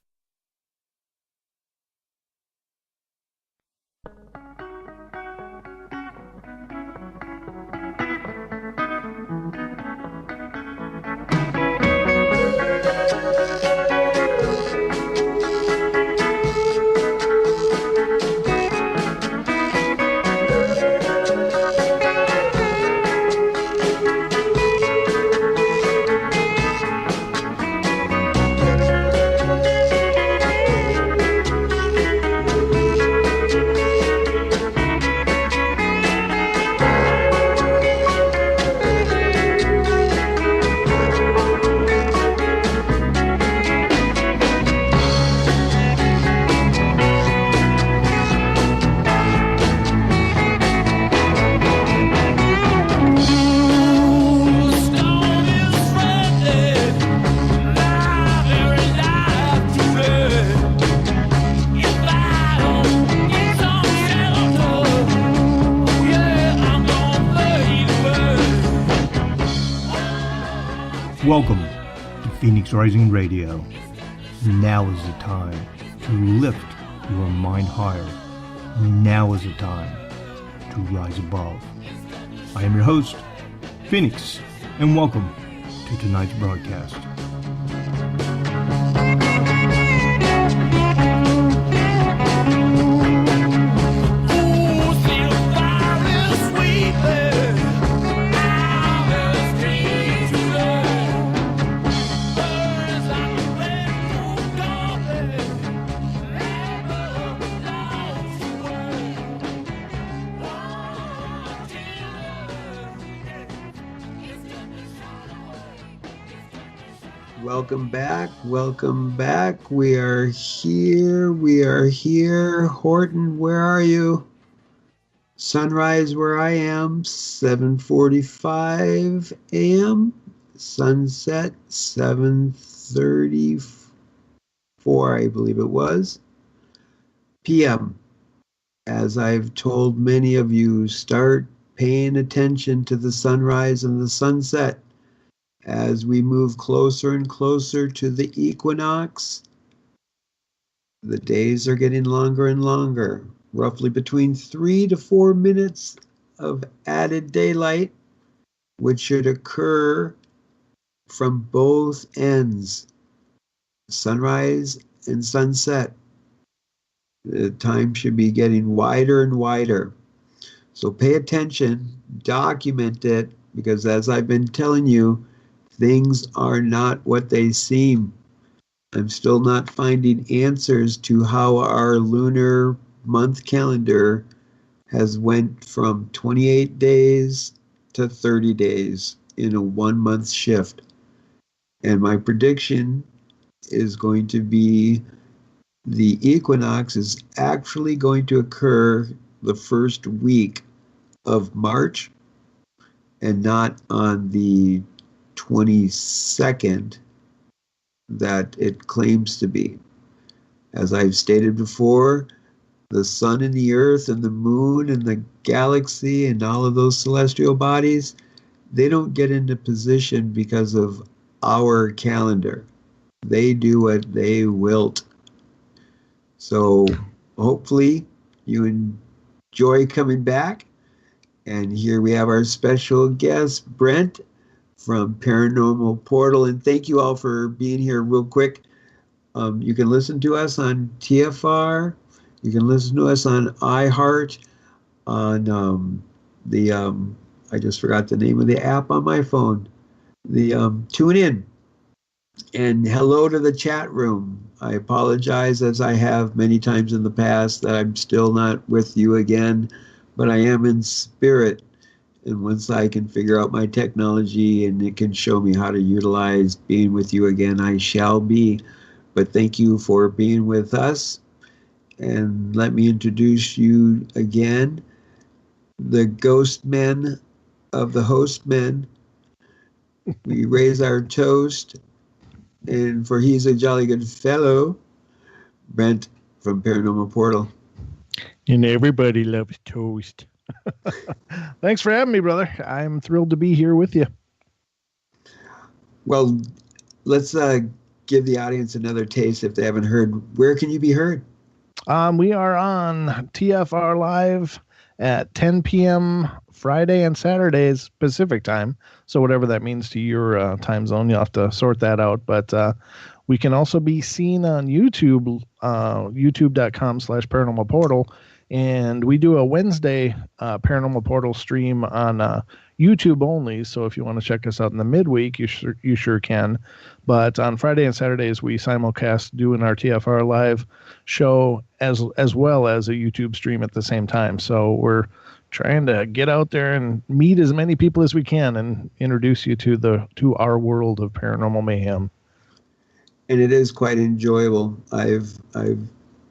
Welcome to Phoenix Rising Radio. Now is the time to lift your mind higher. Now is the time to rise above. I am your host, Phoenix, and welcome to tonight's broadcast. Welcome back. We are here. Horton, where are you? Sunrise where I am, 7:45 a.m. Sunset, 7:34, I believe it was, p.m. As I've told many of you, start paying attention to the sunrise and the sunset. As we move closer and closer to the equinox, the days are getting longer and longer, roughly between 3 to 4 minutes of added daylight, which should occur from both ends, sunrise and sunset. The time should be getting wider and wider. So pay attention, document it, because as I've been telling you, things are not what they seem. I'm still not finding answers to how our lunar month calendar has went from 28 days to 30 days in a 1 month shift. And my prediction is going to be the equinox is actually going to occur the first week of March and not on the 22nd that it claims to be. As I've stated before, the sun and the earth and the moon and the galaxy and all of those celestial bodies, they don't get into position because of our calendar. They do what they wilt. So hopefully you enjoy coming back. And here we have our special guest, Brent from Paranormal Portal. And thank you all for being here real quick. You can listen to us on TFR. You can listen to us on iHeart, on I just forgot the name of the app on my phone, the TuneIn. And hello to the chat room. I apologize, as I have many times in the past, that I'm still not with you again, but I am in spirit. And once I can figure out my technology and it can show me how to utilize being with you again, I shall be. But thank you for being with us. And let me introduce you again, the ghost men of the host men. We raise our toast. And for he's a jolly good fellow, Brent from Paranormal Portal. And everybody loves toast. Thanks for having me, brother. I'm thrilled to be here with you. Well, let's give the audience another taste if they haven't heard. Where can you be heard? We are on TFR Live at 10 p.m. Friday and Saturdays Pacific time. So whatever that means to your time zone, you'll have to sort that out. But we can also be seen on YouTube, youtube.com/Paranormal Portal. And we do a Wednesday Paranormal Portal stream on YouTube only. So if you want to check us out in the midweek, you sure can. But on Friday and Saturdays, we simulcast doing our TFR Live show as well as a YouTube stream at the same time. So we're trying to get out there and meet as many people as we can and introduce you to our world of paranormal mayhem. And it is quite enjoyable. I've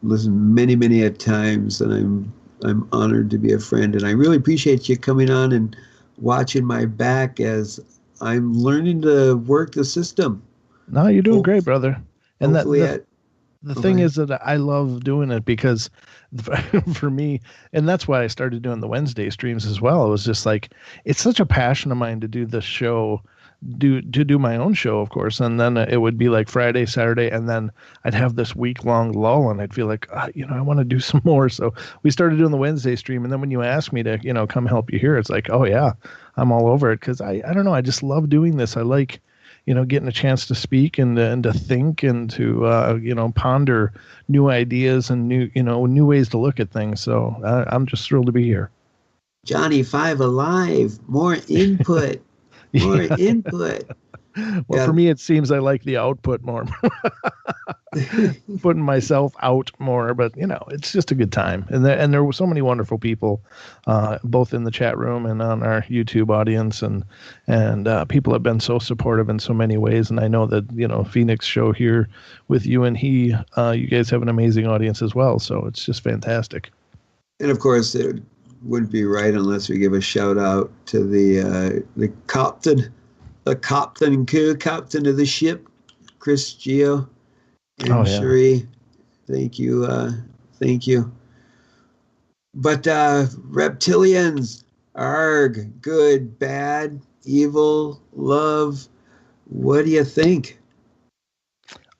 listened many a times, and I'm honored to be a friend. And I really appreciate you coming on and watching my back as I'm learning to work the system. No, you're doing great, brother. And the thing Okay. is that I love doing it because for me, and that's why I started doing the Wednesday streams as well. It was just like, it's such a passion of mine to do this show do my own show, of course, and then it would be like Friday, Saturday, and then I'd have this week-long lull, and I'd feel like, I want to do some more. So we started doing the Wednesday stream, and then when you asked me to, come help you here, it's like, oh yeah, I'm all over it, because I don't know, I just love doing this. I like, getting a chance to speak and to think and to ponder new ideas and new ways to look at things. So I'm just thrilled to be here. Johnny Five Alive, more input. More input. Well, for me, it seems I like the output more. Putting myself out more, but it's just a good time. And there were so many wonderful people, both in the chat room and on our YouTube audience, and people have been so supportive in so many ways. And I know that Phoenix show here with you and you guys have an amazing audience as well. So it's just fantastic. And of course, it wouldn't be right unless we give a shout out to the captain, captain of the ship, Chris Gio and Cherie. Thank you. But reptilians, arg, good, bad, evil, love. What do you think?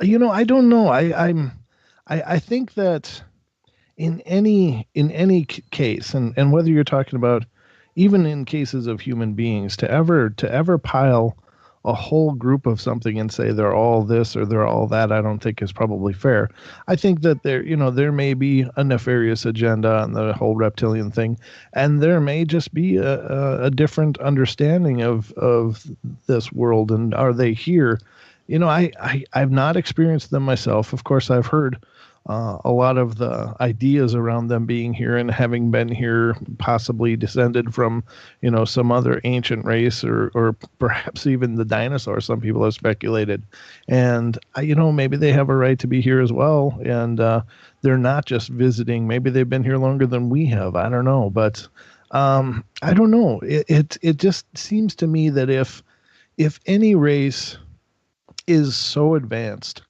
I don't know. I think that in any case, and whether you're talking about even in cases of human beings, to ever pile a whole group of something and say they're all this or they're all that, I don't think is probably fair. I think that there may be a nefarious agenda on the whole reptilian thing, and there may just be a different understanding of this world. And are they here? I've not experienced them myself. Of course, I've heard a lot of the ideas around them being here and having been here, possibly descended from, some other ancient race or perhaps even the dinosaurs. Some people have speculated, and maybe they have a right to be here as well. And they're not just visiting. Maybe they've been here longer than we have. I don't know, but I don't know. It just seems to me that if any race is so advanced,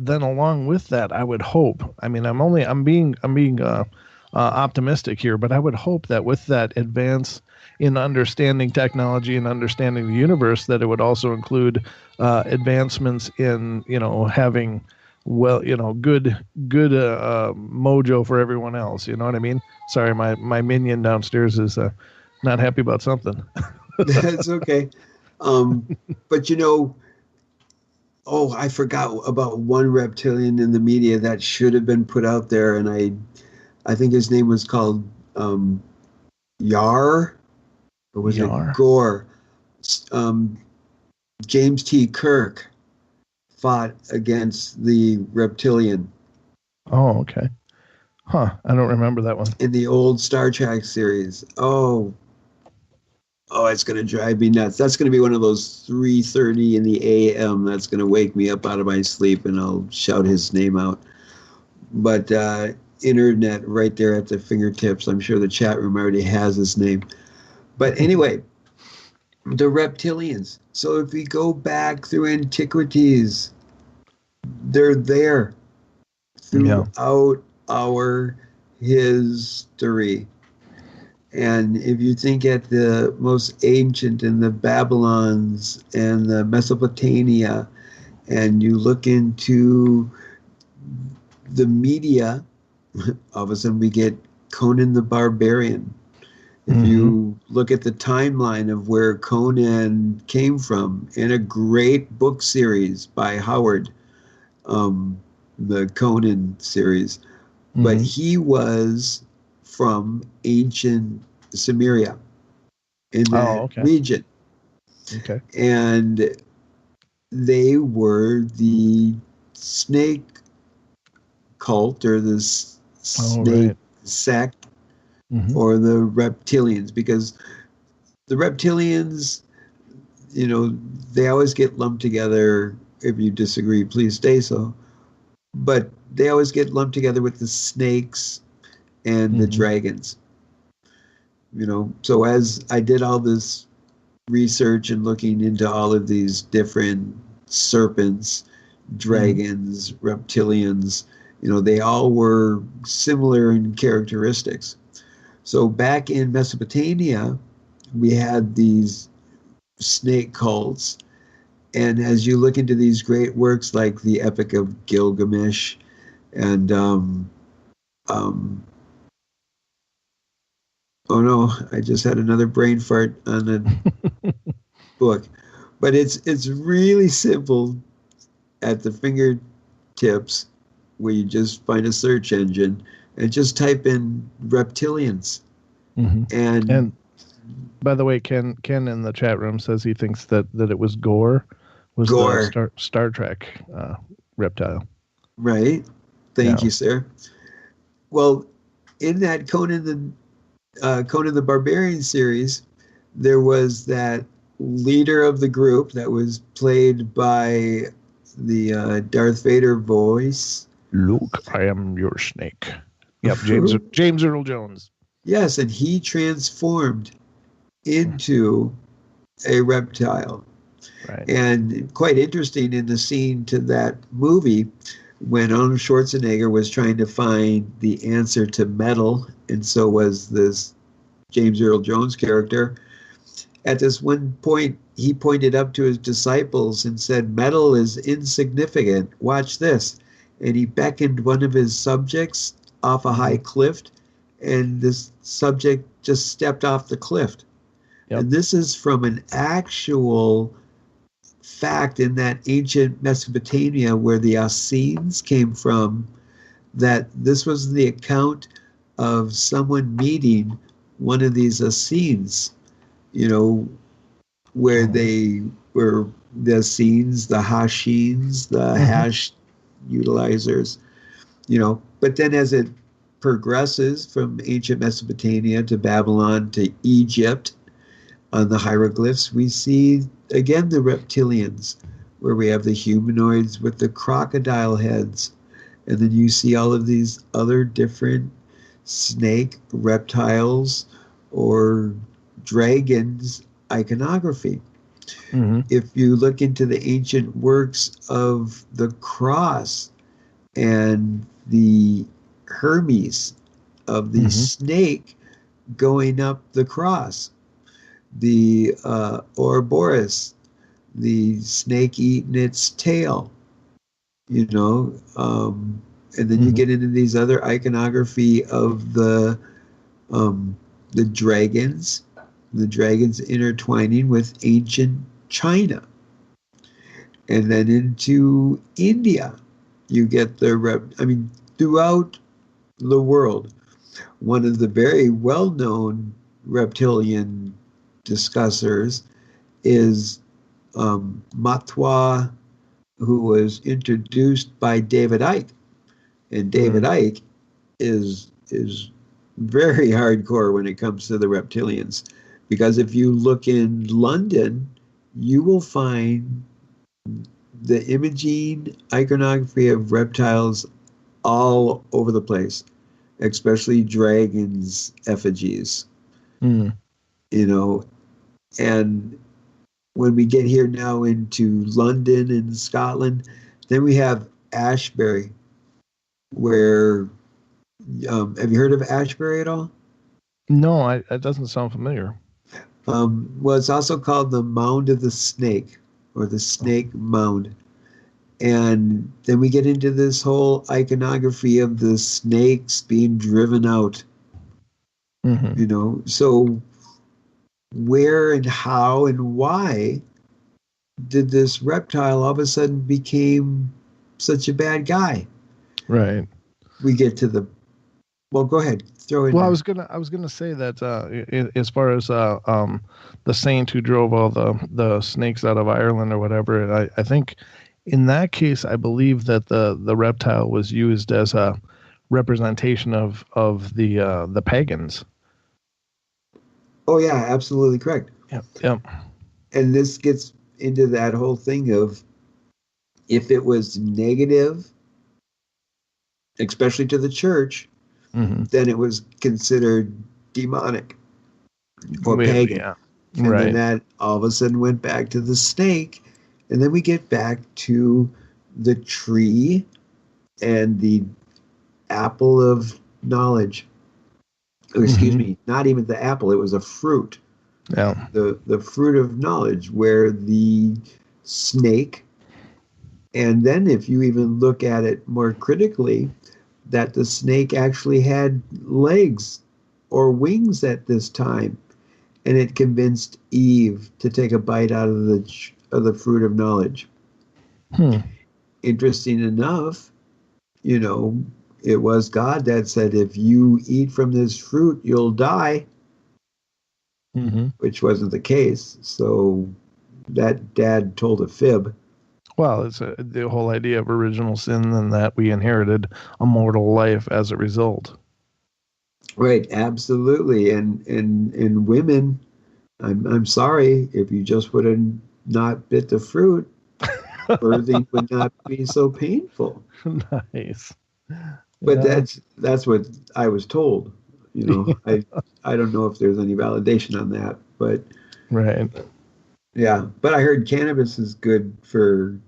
then along with that, I would hope, I'm being optimistic here, but I would hope that with that advance in understanding technology and understanding the universe, that it would also include advancements in, having, good mojo for everyone else. You know what I mean? Sorry, my minion downstairs is not happy about something. That's okay. But I forgot about one reptilian in the media that should have been put out there, and I think his name was called Yar, or was Yar? it Gore? James T. Kirk fought against the reptilian. Oh, okay. Huh. I don't remember that one. In the old Star Trek series. Oh, it's going to drive me nuts. That's going to be one of those 3:30 in the a.m. that's going to wake me up out of my sleep, and I'll shout his name out. But internet right there at the fingertips. I'm sure the chat room already has his name. But anyway, the reptilians. So if we go back through antiquities, they're there throughout our history. And if you think at the most ancient in the Babylons and the Mesopotamia, and you look into the media, all of a sudden we get Conan the Barbarian. If you look at the timeline of where Conan came from, in a great book series by Howard, the Conan series, but he was from ancient Sumeria in that region. Okay. And they were the snake cult, or the snake sect, or the reptilians, because the reptilians, they always get lumped together. If you disagree, please say so. But they always get lumped together with the snakes and the dragons. So as I did all this research and looking into all of these different serpents, dragons, reptilians, they all were similar in characteristics. So back in Mesopotamia, we had these snake cults. And as you look into these great works like the Epic of Gilgamesh and oh no, I just had another brain fart on the book. But it's really simple at the fingertips, where you just find a search engine and just type in reptilians. Mm-hmm. And by the way, Ken in the chat room says he thinks that it was Gore, Gore. the Star Trek reptile. Right. Thank you, sir. Well, in that Conan the Barbarian series, there was that leader of the group that was played by the Darth Vader voice. Luke, I am your snake. Yep, James Earl Jones. Yes, and he transformed into a reptile. Right. And quite interesting in the scene to that movie, when Arnold Schwarzenegger was trying to find the answer to metal, and so was this James Earl Jones character. At this one point, he pointed up to his disciples and said, "Metal is insignificant. Watch this." And he beckoned one of his subjects off a high cliff, and this subject just stepped off the cliff. Yep. And this is from an actual fact in that ancient Mesopotamia where the Essenes came from, that this was the account of someone meeting one of these Essenes, where they were the Essenes, the Hashins, the hash utilizers, But then as it progresses from ancient Mesopotamia to Babylon to Egypt, on the hieroglyphs, we see again the reptilians, where we have the humanoids with the crocodile heads. And then you see all of these other different snake, reptiles, or dragons iconography. Mm-hmm. If you look into the ancient works of the cross and the Hermes of the snake going up the cross, the Ouroboros, the snake eating its tail, and then you get into these other iconography of the dragons intertwining with ancient China. And then into India, you get throughout the world, one of the very well-known reptilian discussers is Matwa, who was introduced by David Icke. And David Icke is very hardcore when it comes to the reptilians, because if you look in London, you will find the imaging iconography of reptiles all over the place, especially dragons' effigies. And when we get here now into London and Scotland, then we have Ashbury, where have you heard of Ashbury at all? No, it doesn't sound familiar. Well, it's also called the Mound of the Snake, or the Snake Mound. And then we get into this whole iconography of the snakes being driven out. So where and how and why did this reptile all of a sudden became such a bad guy? Right. We get to well, go ahead. Throw it. Well, I was gonna say that as far as the saint who drove all the snakes out of Ireland or whatever, I think in that case, I believe that the reptile was used as a representation of the pagans. Oh yeah, absolutely correct. Yep. And this gets into that whole thing of, if it was negative, especially to the church, then it was considered demonic or pagan. Yeah. And then that all of a sudden went back to the snake, and then we get back to the tree and the apple of knowledge. Oh, excuse me, not even the apple, it was a fruit. Yeah. The fruit of knowledge, where the snake, and then if you even look at it more critically, that the snake actually had legs or wings at this time, and it convinced Eve to take a bite out of the fruit of knowledge. Interesting enough, it was God that said, if you eat from this fruit, you'll die, which wasn't the case. So that dad told a fib. Well, it's the whole idea of original sin, and that we inherited a mortal life as a result. Right, absolutely. And women, I'm sorry, if you just would have not bit the fruit, birthing would not be so painful. Nice. But Yeah. that's what I was told. I don't know if there's any validation on that, but Right. yeah. But I heard cannabis is good for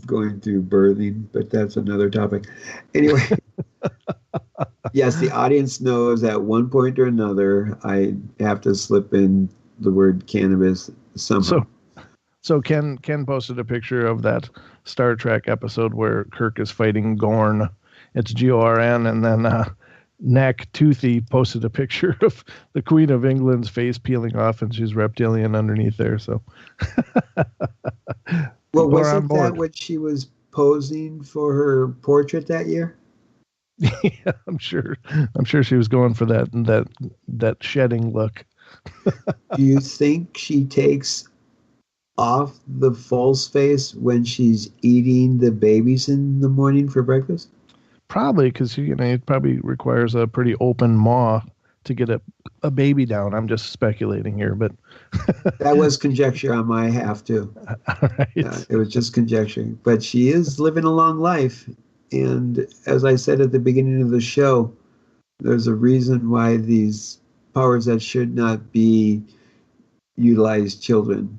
going through birthing, but that's another topic. Anyway, yes, the audience knows at one point or another I have to slip in the word cannabis somehow. So Ken posted a picture of that Star Trek episode where Kirk is fighting Gorn. It's Gorn, and then Nack Toothy posted a picture of the Queen of England's face peeling off, and she's reptilian underneath there. So, Well, people are on wasn't board. that what she was posing for her portrait that year? Yeah, I'm sure she was going for that shedding look. Do you think she takes off the false face when she's eating the babies in the morning for breakfast? Probably, because it probably requires a pretty open maw to get a baby down. I'm just speculating here, but That was conjecture on my half too. all right. It was just conjecture. But she is living a long life, and as I said at the beginning of the show, there's a reason why these powers that should not be utilized children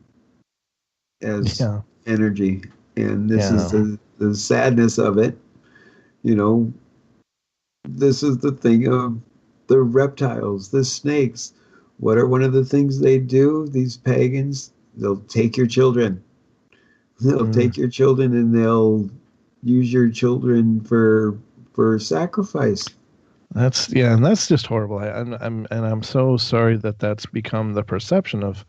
as energy. And this is the sadness of it. This is the thing of the reptiles, the snakes. What are one of the things they do? These pagans, they'll take your children. They'll take your children, and they'll use your children for sacrifice. That's just horrible. I'm so sorry that that's become the perception of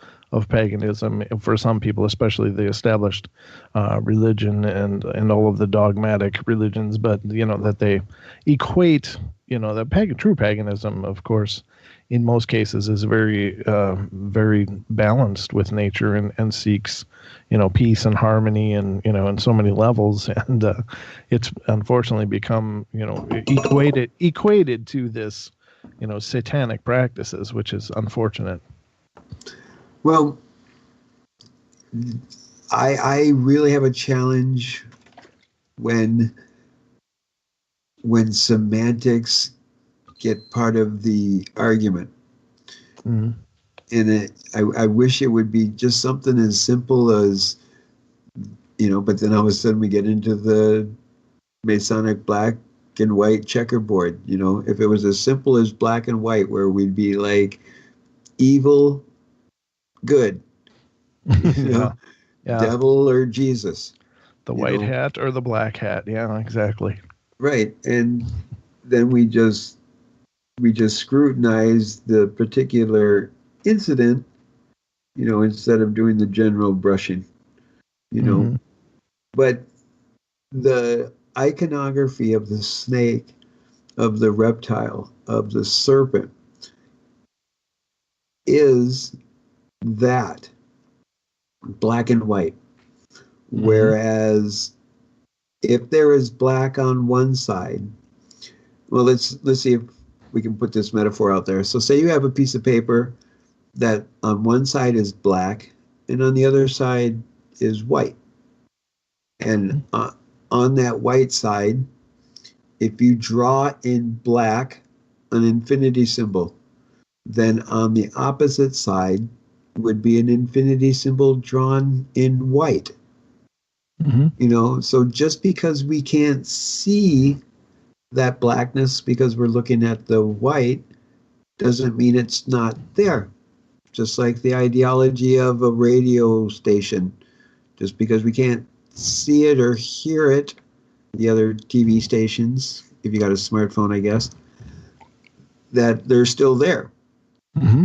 paganism for some people, especially the established religion and all of the dogmatic religions. But that they equate that true paganism, of course, in most cases is very very balanced with nature and seeks peace and harmony and in so many levels, and it's unfortunately become equated to this satanic practices, which is unfortunate. Well, I really have a challenge when semantics get part of the argument. Mm-hmm. And I wish it would be just something as simple as, but then all of a sudden we get into the Masonic black and white checkerboard. If it was as simple as black and white, where we'd be like evil, good, devil or Jesus, the white hat or the black hat. Yeah, exactly. Right. And then we just scrutinize the particular incident, instead of doing the general brushing, Mm-hmm. But the iconography of the snake, of the reptile, of the serpent is that black and white. Mm-hmm. Whereas if there is black on one side, well, let's see if we can put this metaphor out there. So say you have a piece of paper that on one side is black and on the other side is white. And on that white side, if you draw in black an infinity symbol, then on the opposite side would be an infinity symbol drawn in white. Mm-hmm. So just because we can't see that blackness because we're looking at the white doesn't mean it's not there. just like the ideology of a radio station. Just because we can't see it or hear it, the other TV stations, if you got a smartphone, I guess, that they're still there. Mm-hmm.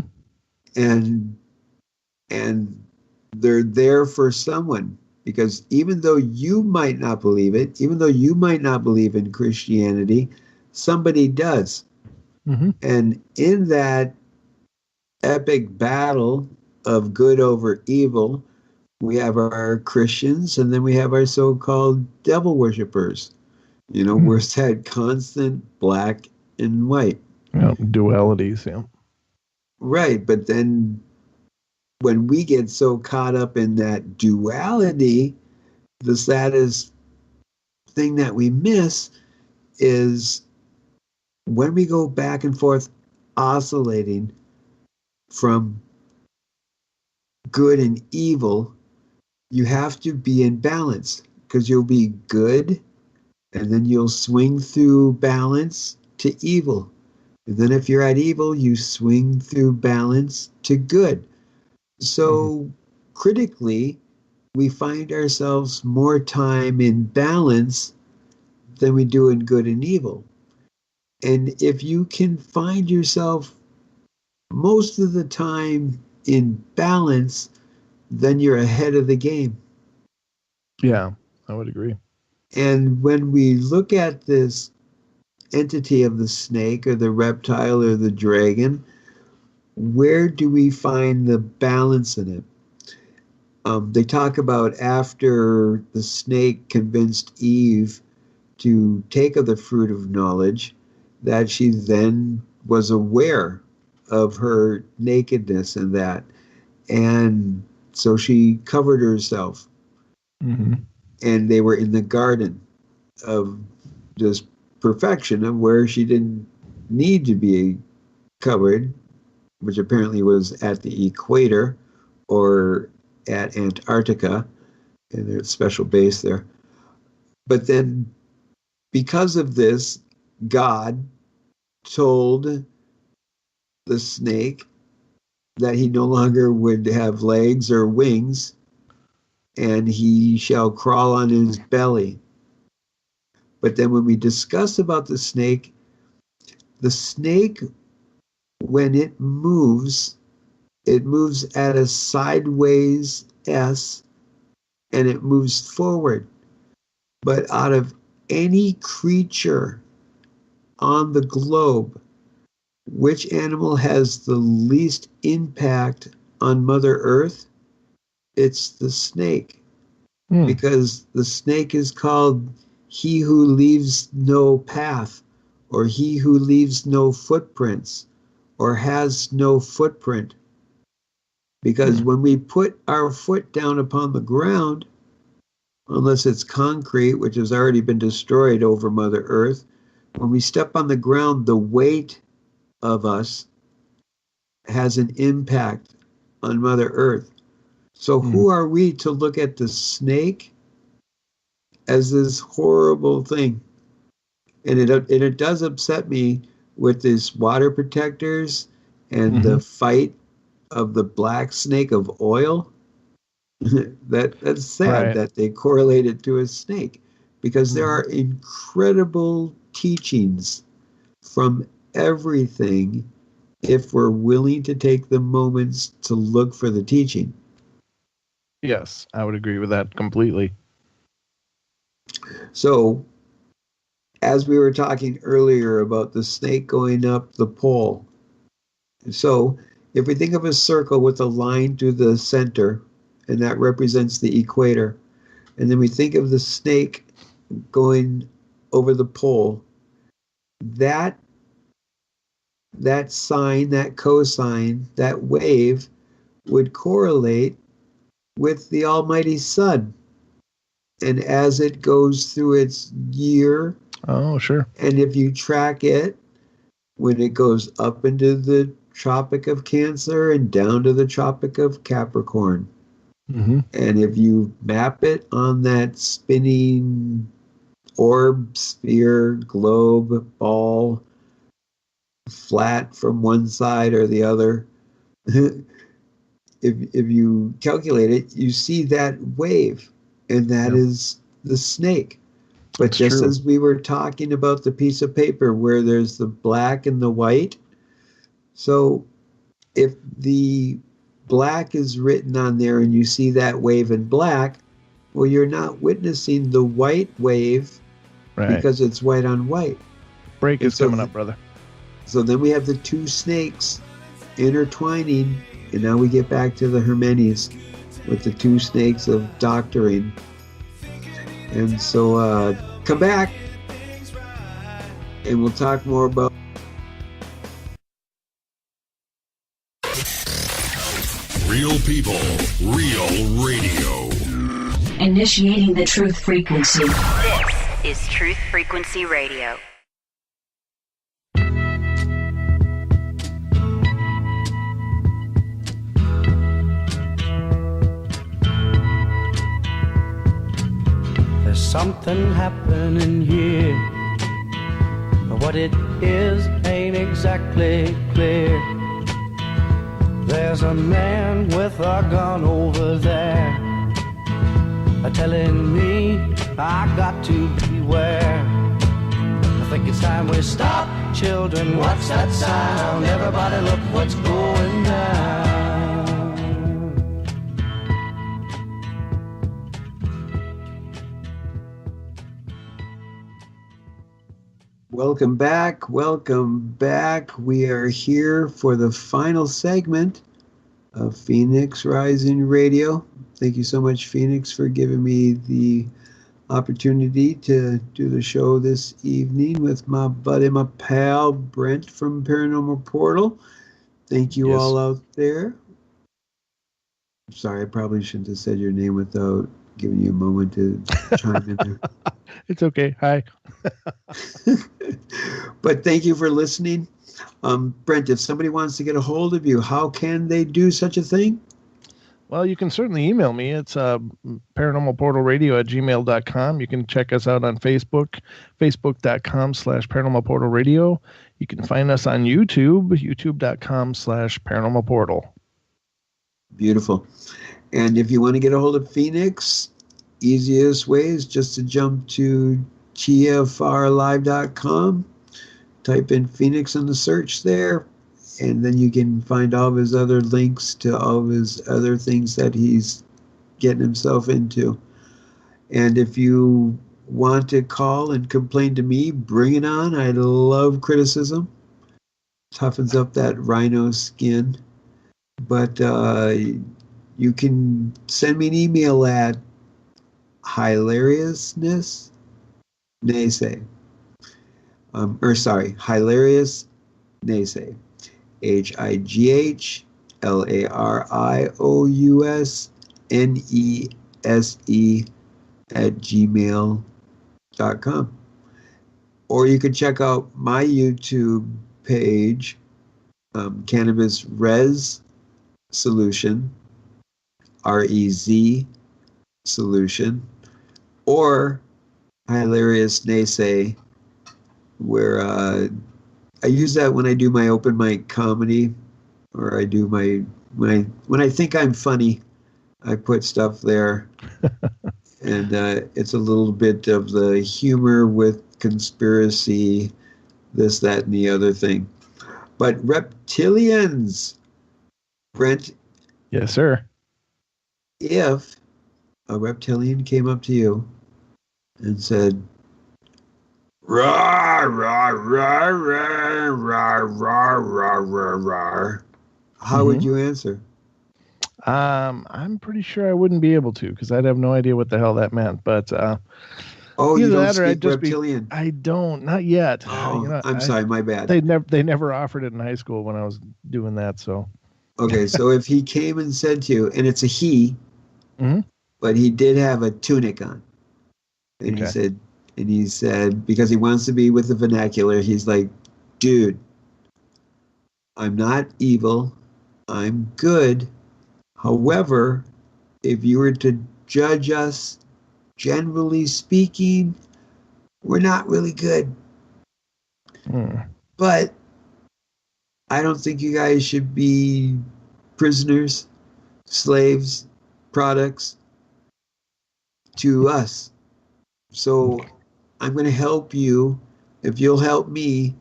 And they're there for someone, because even though you might not believe it, even though you might not believe in Christianity, somebody does. Mm-hmm. And in that epic battle of good over evil, we have our Christians, and then we have our so-called devil worshippers. You know, where it's that constant black and white. Yeah, dualities, yeah. Right, but then when we get so caught up in that duality, the saddest thing that we miss is when we go back and forth oscillating from good and evil, you have to be in balance, because you'll be good and then you'll swing through balance to evil. And then if you're at evil, you swing through balance to good. So critically, we find ourselves more time in balance than we do in good and evil. And if you can find yourself most of the time in balance, then you're ahead of the game. Yeah, I would agree. And when we look at this entity of the snake or the reptile or the dragon, where do we find the balance in it? They talk about after the snake convinced Eve to take of the fruit of knowledge, that she then was aware of her nakedness and that. And so she covered herself. Mm-hmm. And they were in the garden of just perfection, of where she didn't need to be covered, which apparently was at the equator or at Antarctica, and there's a special base there. But then, because of this, God told the snake that he no longer would have legs or wings, and he shall crawl on his belly. But then when we discuss about the snake, when it moves at a sideways S, and it moves forward. But out of any creature on the globe, which animal has the least impact on Mother Earth? It's the snake. Because the snake is called he who leaves no path, or he who leaves no footprints, or has no footprint. Because when we put our foot down upon the ground, unless it's concrete, which has already been destroyed over Mother Earth, when we step on the ground, the weight of us has an impact on Mother Earth. So who are we to look at the snake as this horrible thing? And it does upset me with these water protectors and the fight of the black snake of oil. That's sad that they correlate it to a snake, because there are incredible teachings from everything if we're willing to take the moments to look for the teaching. Yes, I would agree with that completely. So, as we were talking earlier about the snake going up the pole, so if we think of a circle with a line through the center, and that represents the equator, and then we think of the snake going over the pole, that sign, that cosine, that wave would correlate with the almighty sun. And as it goes through its year, and if you track it, when it goes up into the Tropic of Cancer and down to the Tropic of Capricorn, and if you map it on that spinning orb, sphere, globe, ball, flat from one side or the other, if you calculate it, you see that wave, and that is the snake. But It's just true. as we were talking about the piece of paper where there's the black and the white, so if the black is written on there and you see that wave in black, well, you're not witnessing the white wave Right. because it's white on white. Break And is so coming the- up, brother. So then we have the two snakes intertwining, and now we get back to the Hermenes with the two snakes of doctoring. And so come back, and we'll talk more about Real people, real radio. Initiating the truth frequency. This is Truth Frequency Radio. There's something happening here, but what it is ain't exactly clear. There's a man with a gun over there, telling me I got to beware. I think it's time we stop, children. What's that sound? Everybody look what's going down. Welcome back. Welcome back. We are here for the final segment of Phoenix Rising Radio. Thank you so much, Phoenix, for giving me the opportunity to do the show this evening with my buddy, my pal, Brent from Paranormal Portal. Thank you Yes. all out there. Sorry, I probably shouldn't have said your name without giving you a moment to chime in there. It's okay. Hi. But thank you for listening. Brent, if somebody wants to get a hold of you, how can they do such a thing? Well, you can certainly email me. It's paranormalportalradio@gmail.com. You can check us out on Facebook, facebook.com/paranormalportalradio. You can find us on YouTube, youtube.com/paranormalportal. Beautiful. And if you want to get a hold of Phoenix, easiest way is just to jump to tfrlive.com, type in Phoenix in the search there, and then you can find all of his other links to all of his other things that he's getting himself into. And if you want to call and complain to me, bring it on. I love criticism. Toughens up that rhino skin. But you can send me an email at hilariousness NeSe. Hilarious NeSe. HIGHLARIOUSNESE@gmail.com. Or you can check out my YouTube page, Cannabis Res Solution, REZ Solution, or Hilarious NeSe, where I use that when I do my open mic comedy, or I do when I think I'm funny, I put stuff there, and it's a little bit of the humor with conspiracy, this, that, and the other thing. But reptilians, Brent. Yes, sir. If a reptilian came up to you and said, "Rawr, rawr, rawr, rawr, rawr, rawr, rawr, rawr, rawr," how would you answer? I'm pretty sure I wouldn't be able to, because I'd have no idea what the hell that meant. But you either don't that or I'd speak just reptilian. I don't, not yet. Oh, I'm sorry, my bad. They never offered it in high school when I was doing that. So Okay, so if he came and said to you, and it's a he, but he did have a tunic on, and he said, because he wants to be with the vernacular, he's like, "Dude, I'm not evil, I'm good. However, if you were to judge us, generally speaking, we're not really good. But I don't think you guys should be prisoners. slaves, products to us. So I'm going to help you if you'll help me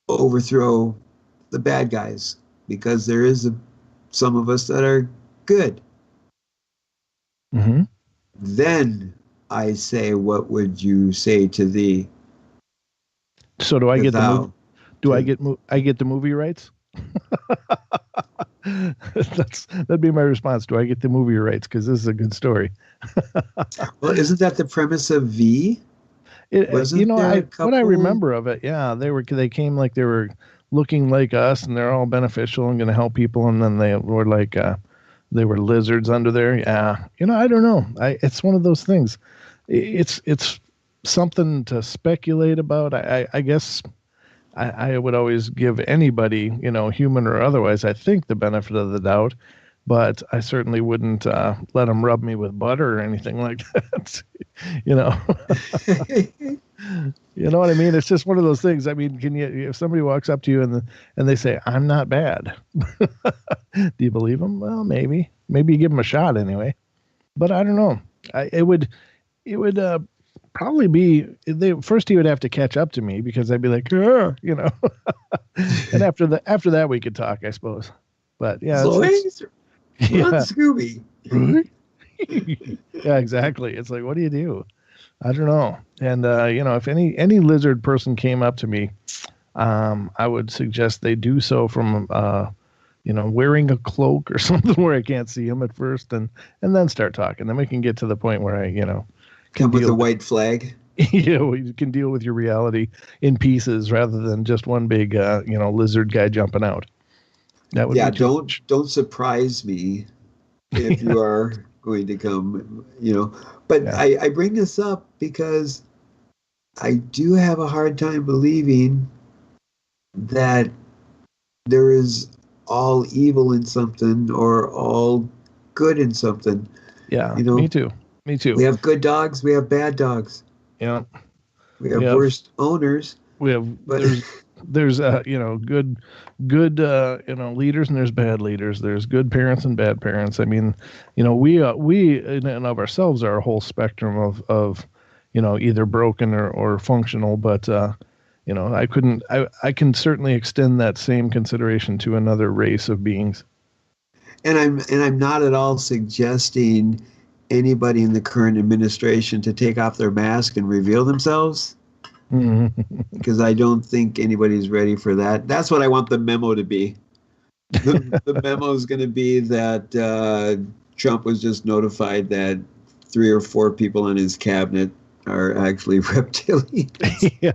overthrow the bad guys, because there is some of us that are good. Mm-hmm. Then I say, what would you say to thee? So do I get the movie? Without- Do I get the movie rights? That'd be my response. Do I get the movie rights? Because this is a good story. Well, isn't that the premise of V? Wasn't there a what I couple- remember of it, yeah, they came like they were looking like us, and they're all beneficial and going to help people, and then they were like they were lizards under there. Yeah, I don't know. It's one of those things. It's something to speculate about. I guess I would always give anybody, human or otherwise, I think, the benefit of the doubt, but I certainly wouldn't let them rub me with butter or anything like that. You know what I mean? It's just one of those things. I mean, if somebody walks up to you and they say, "I'm not bad," do you believe them? Well, maybe you give them a shot anyway, but I don't know. It would probably be first he would have to catch up to me, because I'd be like, and after that we could talk, I suppose. But yeah, Scooby. Yeah, exactly. It's like, what do you do? I don't know. And if any lizard person came up to me, I would suggest they do so from wearing a cloak or something where I can't see them at first, and then start talking. Then we can get to the point where I Come with a white flag. You can deal with your reality in pieces rather than just one big lizard guy jumping out. That would don't surprise me if you are going to come, But yeah. I bring this up because I do have a hard time believing that there is all evil in something or all good in something. Yeah, me too. We have good dogs. We have bad dogs. Yeah. We have worst owners. We have there's good leaders, and there's bad leaders. There's good parents and bad parents. I mean, we in and of ourselves are a whole spectrum of either broken or functional. But I can certainly extend that same consideration to another race of beings. And I'm not at all suggesting anybody in the current administration to take off their mask and reveal themselves, because I don't think anybody's ready for that. That's what I want the memo to be. The memo is going to be that Trump was just notified that 3 or 4 people in his cabinet are actually reptilians. Yeah,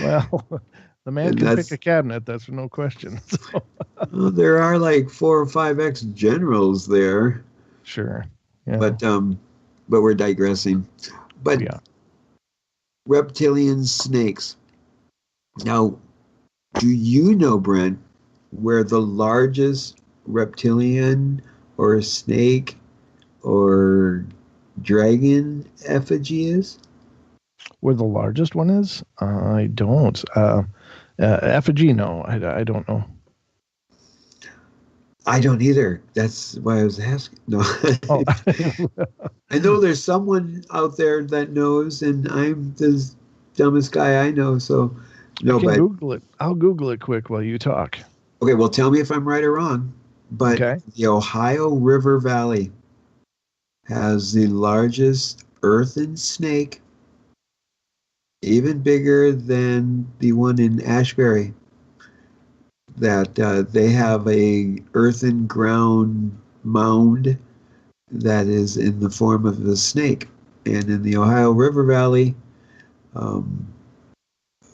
well, the man can pick a cabinet. That's no question. So. Well, there are like 4 or 5 ex-generals there. Sure. Yeah. But we're digressing. But yeah. Reptilian snakes. Now, do you know, Brent, where the largest reptilian or snake or dragon effigy is? Where the largest one is? I don't. Effigy? No, I don't know. I don't either. That's why I was asking. No. Oh. I know there's someone out there that knows, and I'm the dumbest guy I know. So, no, but Google it. I'll Google it quick while you talk. Okay, well, tell me if I'm right or wrong. But the Ohio River Valley has the largest earthen snake, even bigger than the one in Ashbury. That they have a earthen ground mound that is in the form of a snake. And in the Ohio River Valley,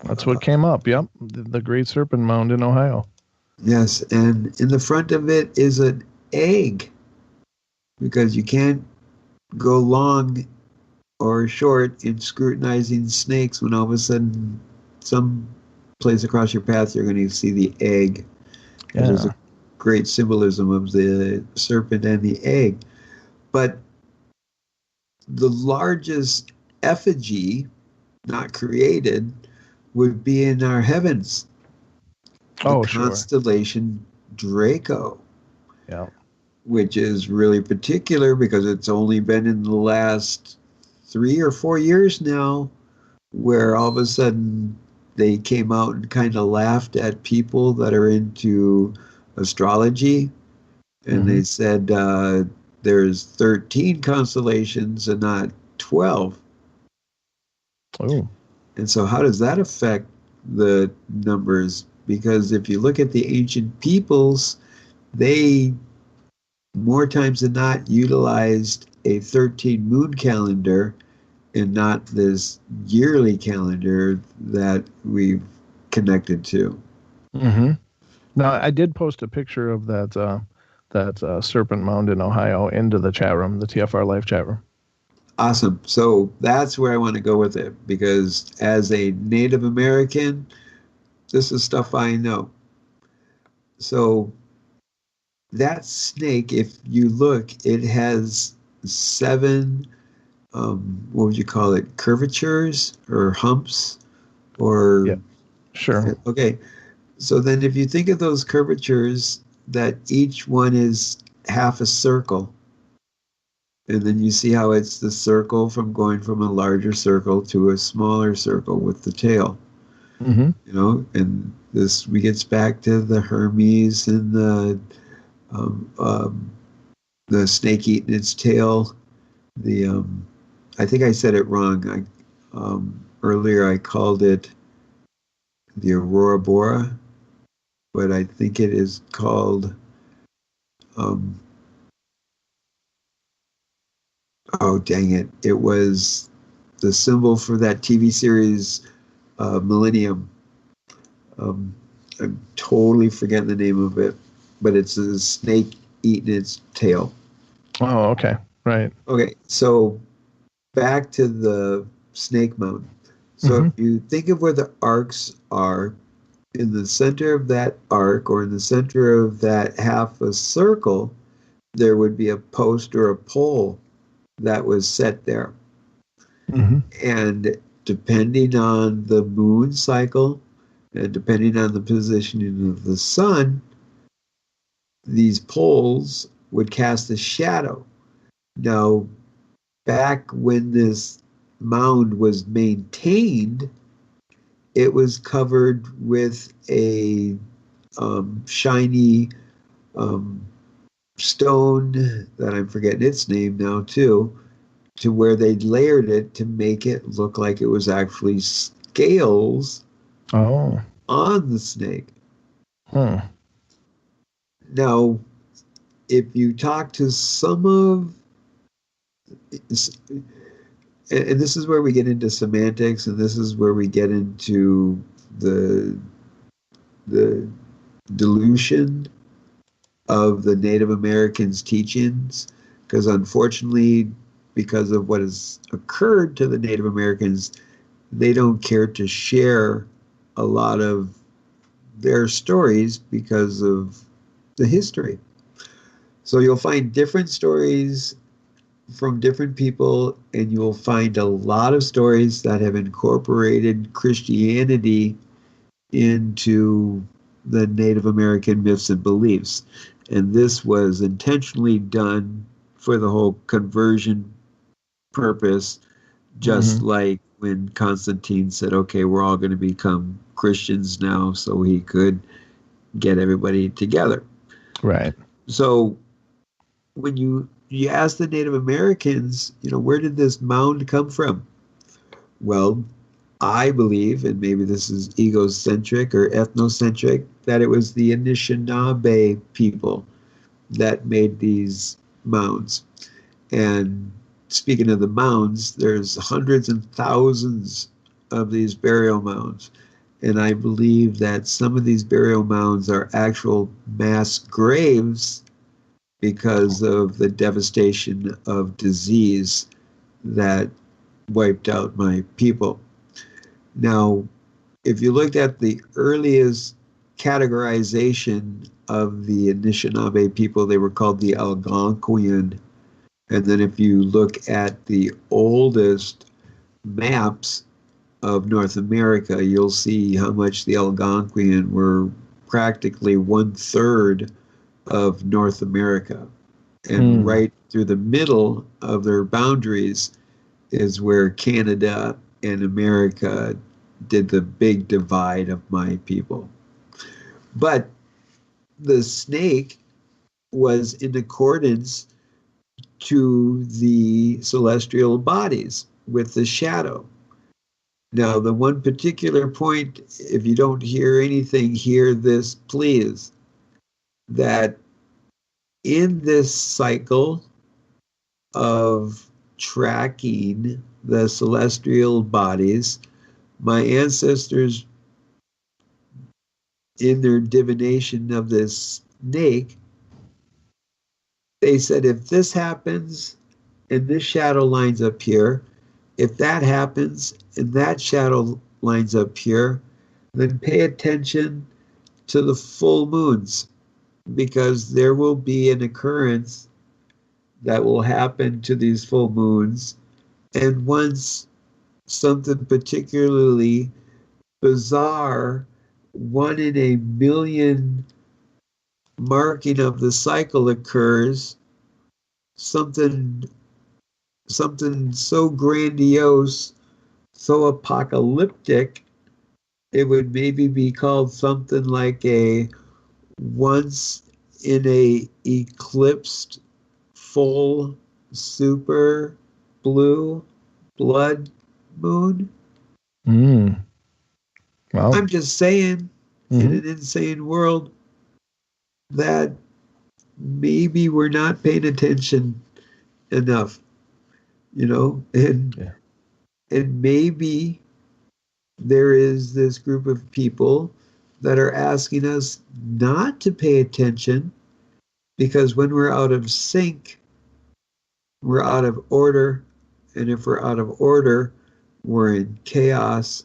that's what came up. Yep, the Great Serpent Mound in Ohio. Yes, and in the front of it is an egg, because you can't go long or short in scrutinizing snakes when all of a sudden some place across your path you're going to see the egg. Yeah. There's a great symbolism of the serpent and the egg. But the largest effigy not created would be in our heavens. The constellation Draco. Yeah. which is really particular because it's only been in the last 3 or 4 years now where all of a sudden they came out and kind of laughed at people that are into astrology. And they said there's 13 constellations and not 12. Oh. And so how does that affect the numbers? Because if you look at the ancient peoples, they more times than not utilized a 13 moon calendar and not this yearly calendar that we've connected to. Mm-hmm. Now, I did post a picture of that Serpent Mound in Ohio into the chat room, the TFR Live chat room. Awesome. So that's where I want to go with it, because as a Native American, this is stuff I know. So that snake, if you look, it has 7, what would you call it, curvatures or humps? Or Yeah, sure. Okay. So then if you think of those curvatures, that each one is half a circle. And then you see how it's the circle from going from a larger circle to a smaller circle with the tail. Mm-hmm. You know, and this we gets back to the Hermes and the snake eating its tail. The I think I said it wrong. Earlier I called it the Aurora Bora, but I think it is called oh, dang it. It was the symbol for that TV series, Millennium. I'm totally forgetting the name of it, but it's a snake eating its tail. Oh, okay. Right. Okay, so back to the snake mound. So if you think of where the arcs are, in the center of that arc or in the center of that half a circle, there would be a post or a pole that was set there. Mm-hmm. And depending on the moon cycle and depending on the positioning of the sun, these poles would cast a shadow. Now, back when this mound was maintained, it was covered with a shiny stone that I'm forgetting its name now too, to where they layered it to make it look like it was actually scales on the snake. Now, if you talk to some of, and this is where we get into semantics, and this is where we get into the dilution of the Native Americans' teachings, because unfortunately, because of what has occurred to the Native Americans, they don't care to share a lot of their stories because of the history. So you'll find different stories from different people, and you'll find a lot of stories that have incorporated Christianity into the Native American myths and beliefs. And this was intentionally done for the whole conversion purpose, just like when Constantine said, okay, we're all going to become Christians now, so he could get everybody together. Right. So when you ask the Native Americans, where did this mound come from? Well, I believe, and maybe this is egocentric or ethnocentric, that it was the Anishinaabe people that made these mounds. And speaking of the mounds, there's hundreds and thousands of these burial mounds. And I believe that some of these burial mounds are actual mass graves because of the devastation of disease that wiped out my people. Now, if you looked at the earliest categorization of the Anishinaabe people, they were called the Algonquian. And then if you look at the oldest maps of North America, you'll see how much the Algonquian were practically 1/3 of North America. And right through the middle of their boundaries is where Canada and America did the big divide of my people. But the snake was in accordance to the celestial bodies with the shadow. Now, the one particular point, if you don't hear anything, hear this, please, that in this cycle of tracking the celestial bodies, my ancestors, in their divination of this snake, they said, if this happens and this shadow lines up here, if that happens and that shadow lines up here, then pay attention to the full moons, because there will be an occurrence that will happen to these full moons. And once something particularly bizarre, 1 in a million marking of the cycle occurs, something so grandiose, so apocalyptic, it would maybe be called something like a once in a eclipsed full super blue blood moon. Well, I'm just saying, in an insane world, that maybe we're not paying attention enough, and maybe there is this group of people that are asking us not to pay attention, because when we're out of sync, we're out of order, and if we're out of order, we're in chaos.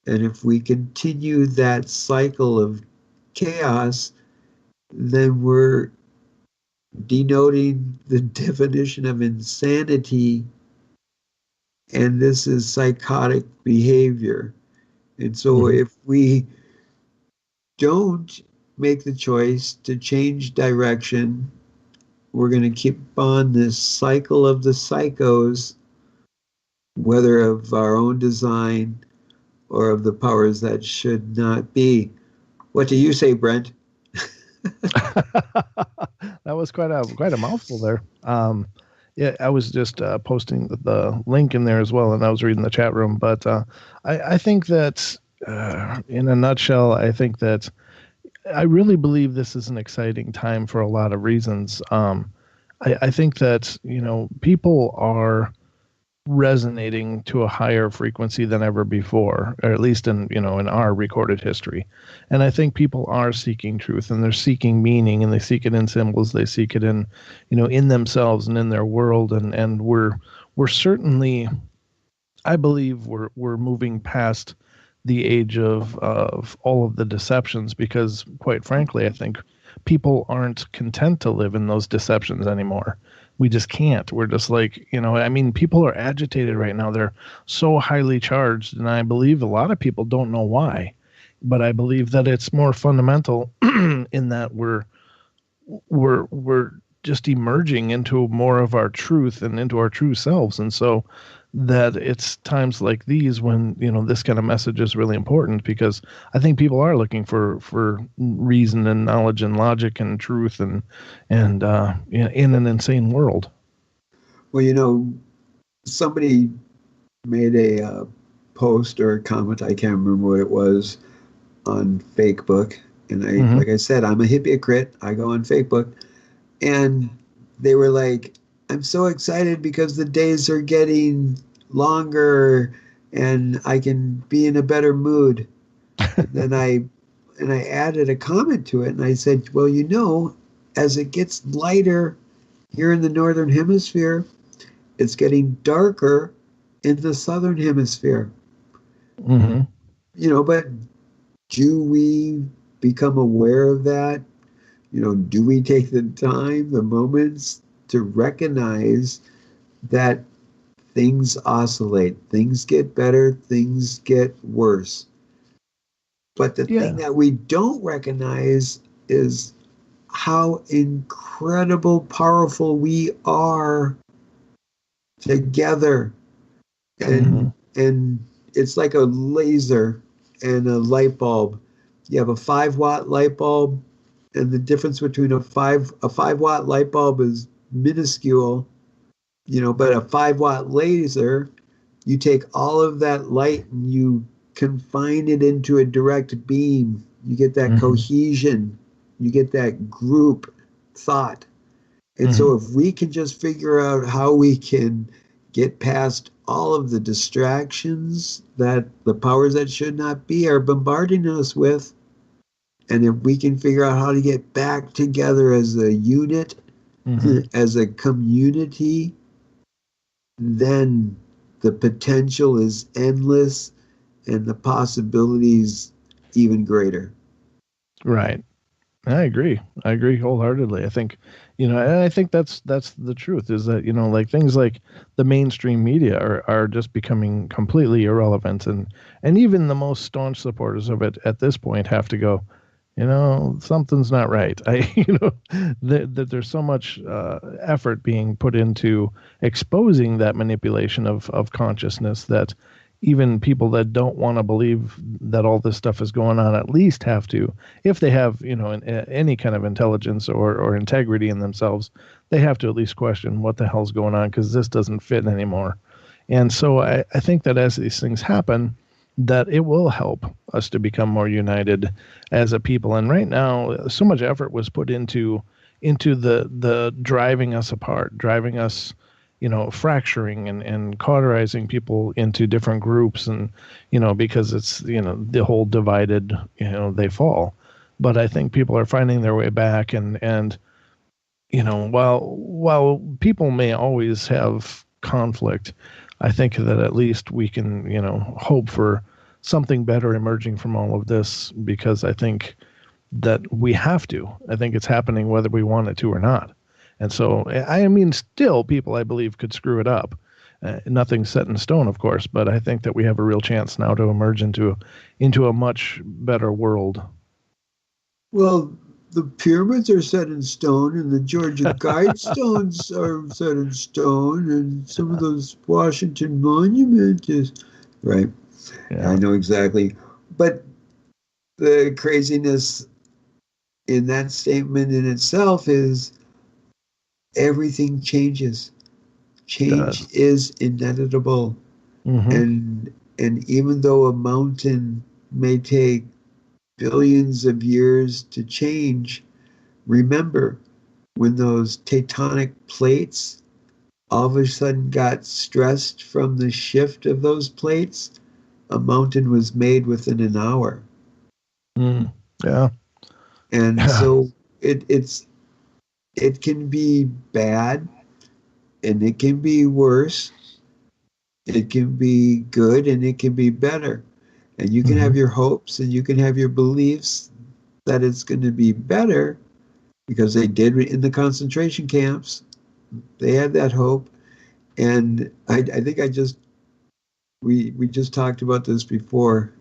And if we continue that cycle of chaos, then we're denoting the definition of insanity, and this is psychotic behavior. And so if we don't make the choice to change direction, we're going to keep on this cycle of the psychos, whether of our own design or of the powers that should not be. What do you say, Brent? That was quite a mouthful there. Yeah, I was just posting the link in there as well, and I was reading the chat room. But I think that, in a nutshell, I think that I really believe this is an exciting time for a lot of reasons. I think that people are resonating to a higher frequency than ever before, or at least in our recorded history. And I think people are seeking truth, and they're seeking meaning, and they seek it in symbols, they seek it in in themselves and in their world, and we're certainly, I believe we're moving past the age of all of the deceptions, because quite frankly, I think people aren't content to live in those deceptions anymore. We just can't. We're just like, people are agitated right now. They're so highly charged, and I believe a lot of people don't know why. But I believe that it's more fundamental in that we're just emerging into more of our truth and into our true selves. And so that it's times like these when, this kind of message is really important, because I think people are looking for reason and knowledge and logic and truth and in an insane world. Well, somebody made a post or a comment, I can't remember what it was, on Facebook. And like I said, I'm a hypocrite. I go on Facebook, and they were like, I'm so excited because the days are getting longer and I can be in a better mood. And I added a comment to it, and I said, well, as it gets lighter here in the Northern Hemisphere, it's getting darker in the Southern Hemisphere. But do we become aware of that? Do we take the time, the moments to recognize that things oscillate, things get better, things get worse? But the thing that we don't recognize is how incredible powerful we are together. And it's like a laser and a light bulb. You have a 5-watt light bulb, and the difference between a 5-watt light bulb is minuscule, but a 5-watt laser, you take all of that light and you confine it into a direct beam. You get that cohesion, you get that group thought. And so if we can just figure out how we can get past all of the distractions that the powers that should not be are bombarding us with, and if we can figure out how to get back together as a unit, as a community, then the potential is endless and the possibilities even greater. Right. I agree wholeheartedly. I think, and I think that's the truth, is that, like things like the mainstream media are just becoming completely irrelevant. And even the most staunch supporters of it at this point have to go, something's not right. That there's so much effort being put into exposing that manipulation of consciousness that even people that don't want to believe that all this stuff is going on at least have to, if they have, any kind of intelligence or integrity in themselves, they have to at least question what the hell's going on, because this doesn't fit anymore. And so I think that as these things happen, that it will help us to become more united as a people. And right now, so much effort was put into the driving us apart, driving us, fracturing and cauterizing people into different groups, and, because it's, the whole divided, they fall. But I think people are finding their way back, and while people may always have conflict, I think that at least we can, hope for something better emerging from all of this, because I think that we have to. I think it's happening whether we want it to or not. And so, I mean, still people, I believe, could screw it up. Nothing's set in stone, of course, but I think that we have a real chance now to emerge into a much better world. Well, the pyramids are set in stone, and the Georgia Guidestones are set in stone, and some of those Washington monuments is right. Yeah. I know exactly. But the craziness in that statement in itself is everything changes. Change is inevitable. And even though a mountain may take billions of years to change, remember, when those tectonic plates all of a sudden got stressed from the shift of those plates, a mountain was made within an hour. Yeah. And so it can be bad, and it can be worse. It can be good, and it can be better. And you can have your hopes, and you can have your beliefs that it's going to be better, because they did in the concentration camps. They had that hope. And I think we just talked about this before,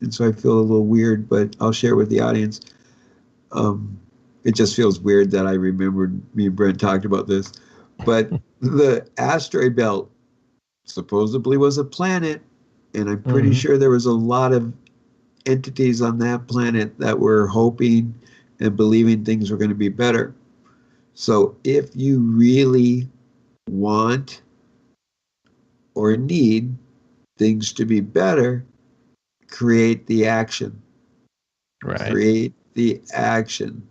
and so I feel a little weird, but I'll share with the audience. It just feels weird that I remembered me and Brent talked about this. But the asteroid belt supposedly was a planet, and I'm pretty sure there was a lot of entities on that planet that were hoping and believing things were going to be better. So if you really want or need things to be better, create the action. Right. Create the action.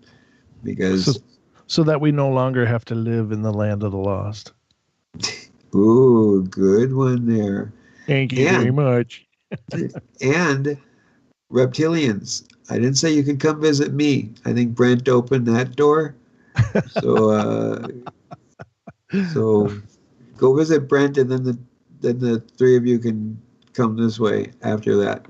Because so that we no longer have to live in the land of the lost. Ooh, good one there. Thank you very much. And reptilians. I didn't say you could come visit me. I think Brent opened that door. So go visit Brent, and then the three of you can come this way after that.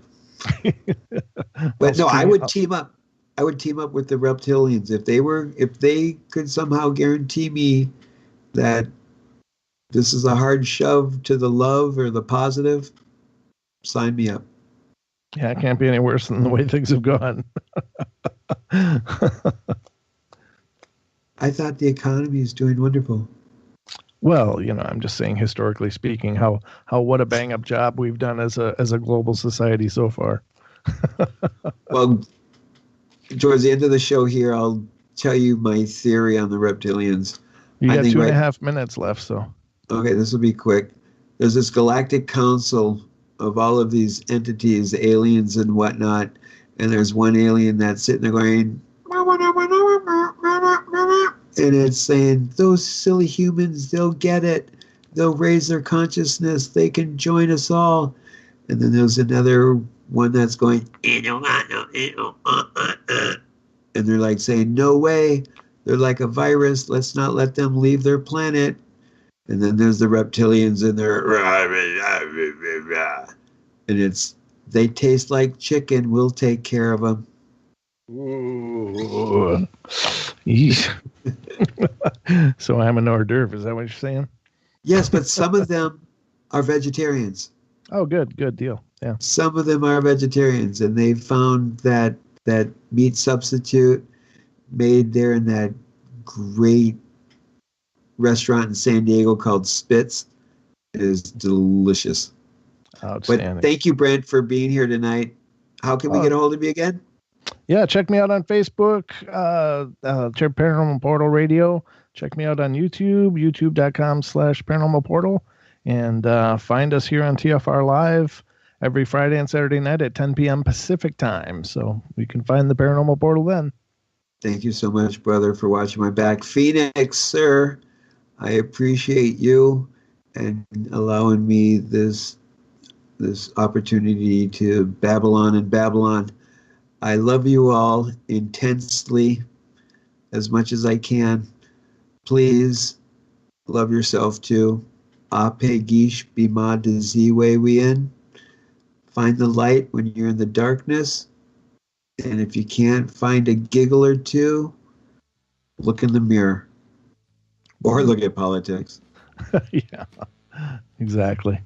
But no, I would team up. I would team up with the reptilians if they could somehow guarantee me that this is a hard shove to the love or the positive. Sign me up. Yeah, it can't be any worse than the way things have gone. I thought the economy is doing wonderful. Well, I'm just saying, historically speaking, how what a bang up job we've done as a global society so far. Well, towards the end of the show here, I'll tell you my theory on the reptilians. You I got think 2.5 minutes left, so. Okay, this will be quick. There's this galactic council of all of these entities, aliens and whatnot, and there's one alien that's sitting there going, and it's saying, those silly humans, they'll get it. They'll raise their consciousness. They can join us all. And then there's another one that's going, and they're like saying, no way. They're like a virus. Let's not let them leave their planet. And then there's the reptilians in there. And it's, they taste like chicken. We'll take care of them. Ooh. So I'm an hors d'oeuvre. Is that what you're saying? Yes, but some of them are vegetarians. Oh, good deal. Yeah. Some of them are vegetarians, and they found that meat substitute made there in that great restaurant in San Diego called Spitz is delicious. Outstanding. But thank you, Brent, for being here tonight. How can we get a hold of you again? Yeah, check me out on Facebook, Paranormal Portal Radio. Check me out on YouTube, youtube.com/Paranormal Portal. And find us here on TFR Live every Friday and Saturday night at 10 p.m. Pacific time. So we can find the Paranormal Portal then. Thank you so much, brother, for watching my back. Phoenix, sir, I appreciate you and allowing me this opportunity to babble on and babble on. I love you all intensely as much as I can. Please love yourself too. Ape gish bima de ziwe wien. Find the light when you're in the darkness. And if you can't find a giggle or two, look in the mirror. Or look at politics. Yeah, exactly.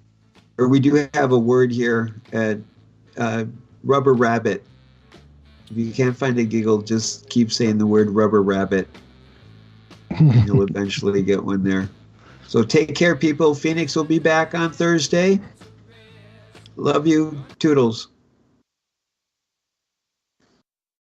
Or we do have a word here at rubber rabbit. If you can't find a giggle, just keep saying the word rubber rabbit. And you'll eventually get one there. So take care, people. Phoenix will be back on Thursday. Love you. Toodles.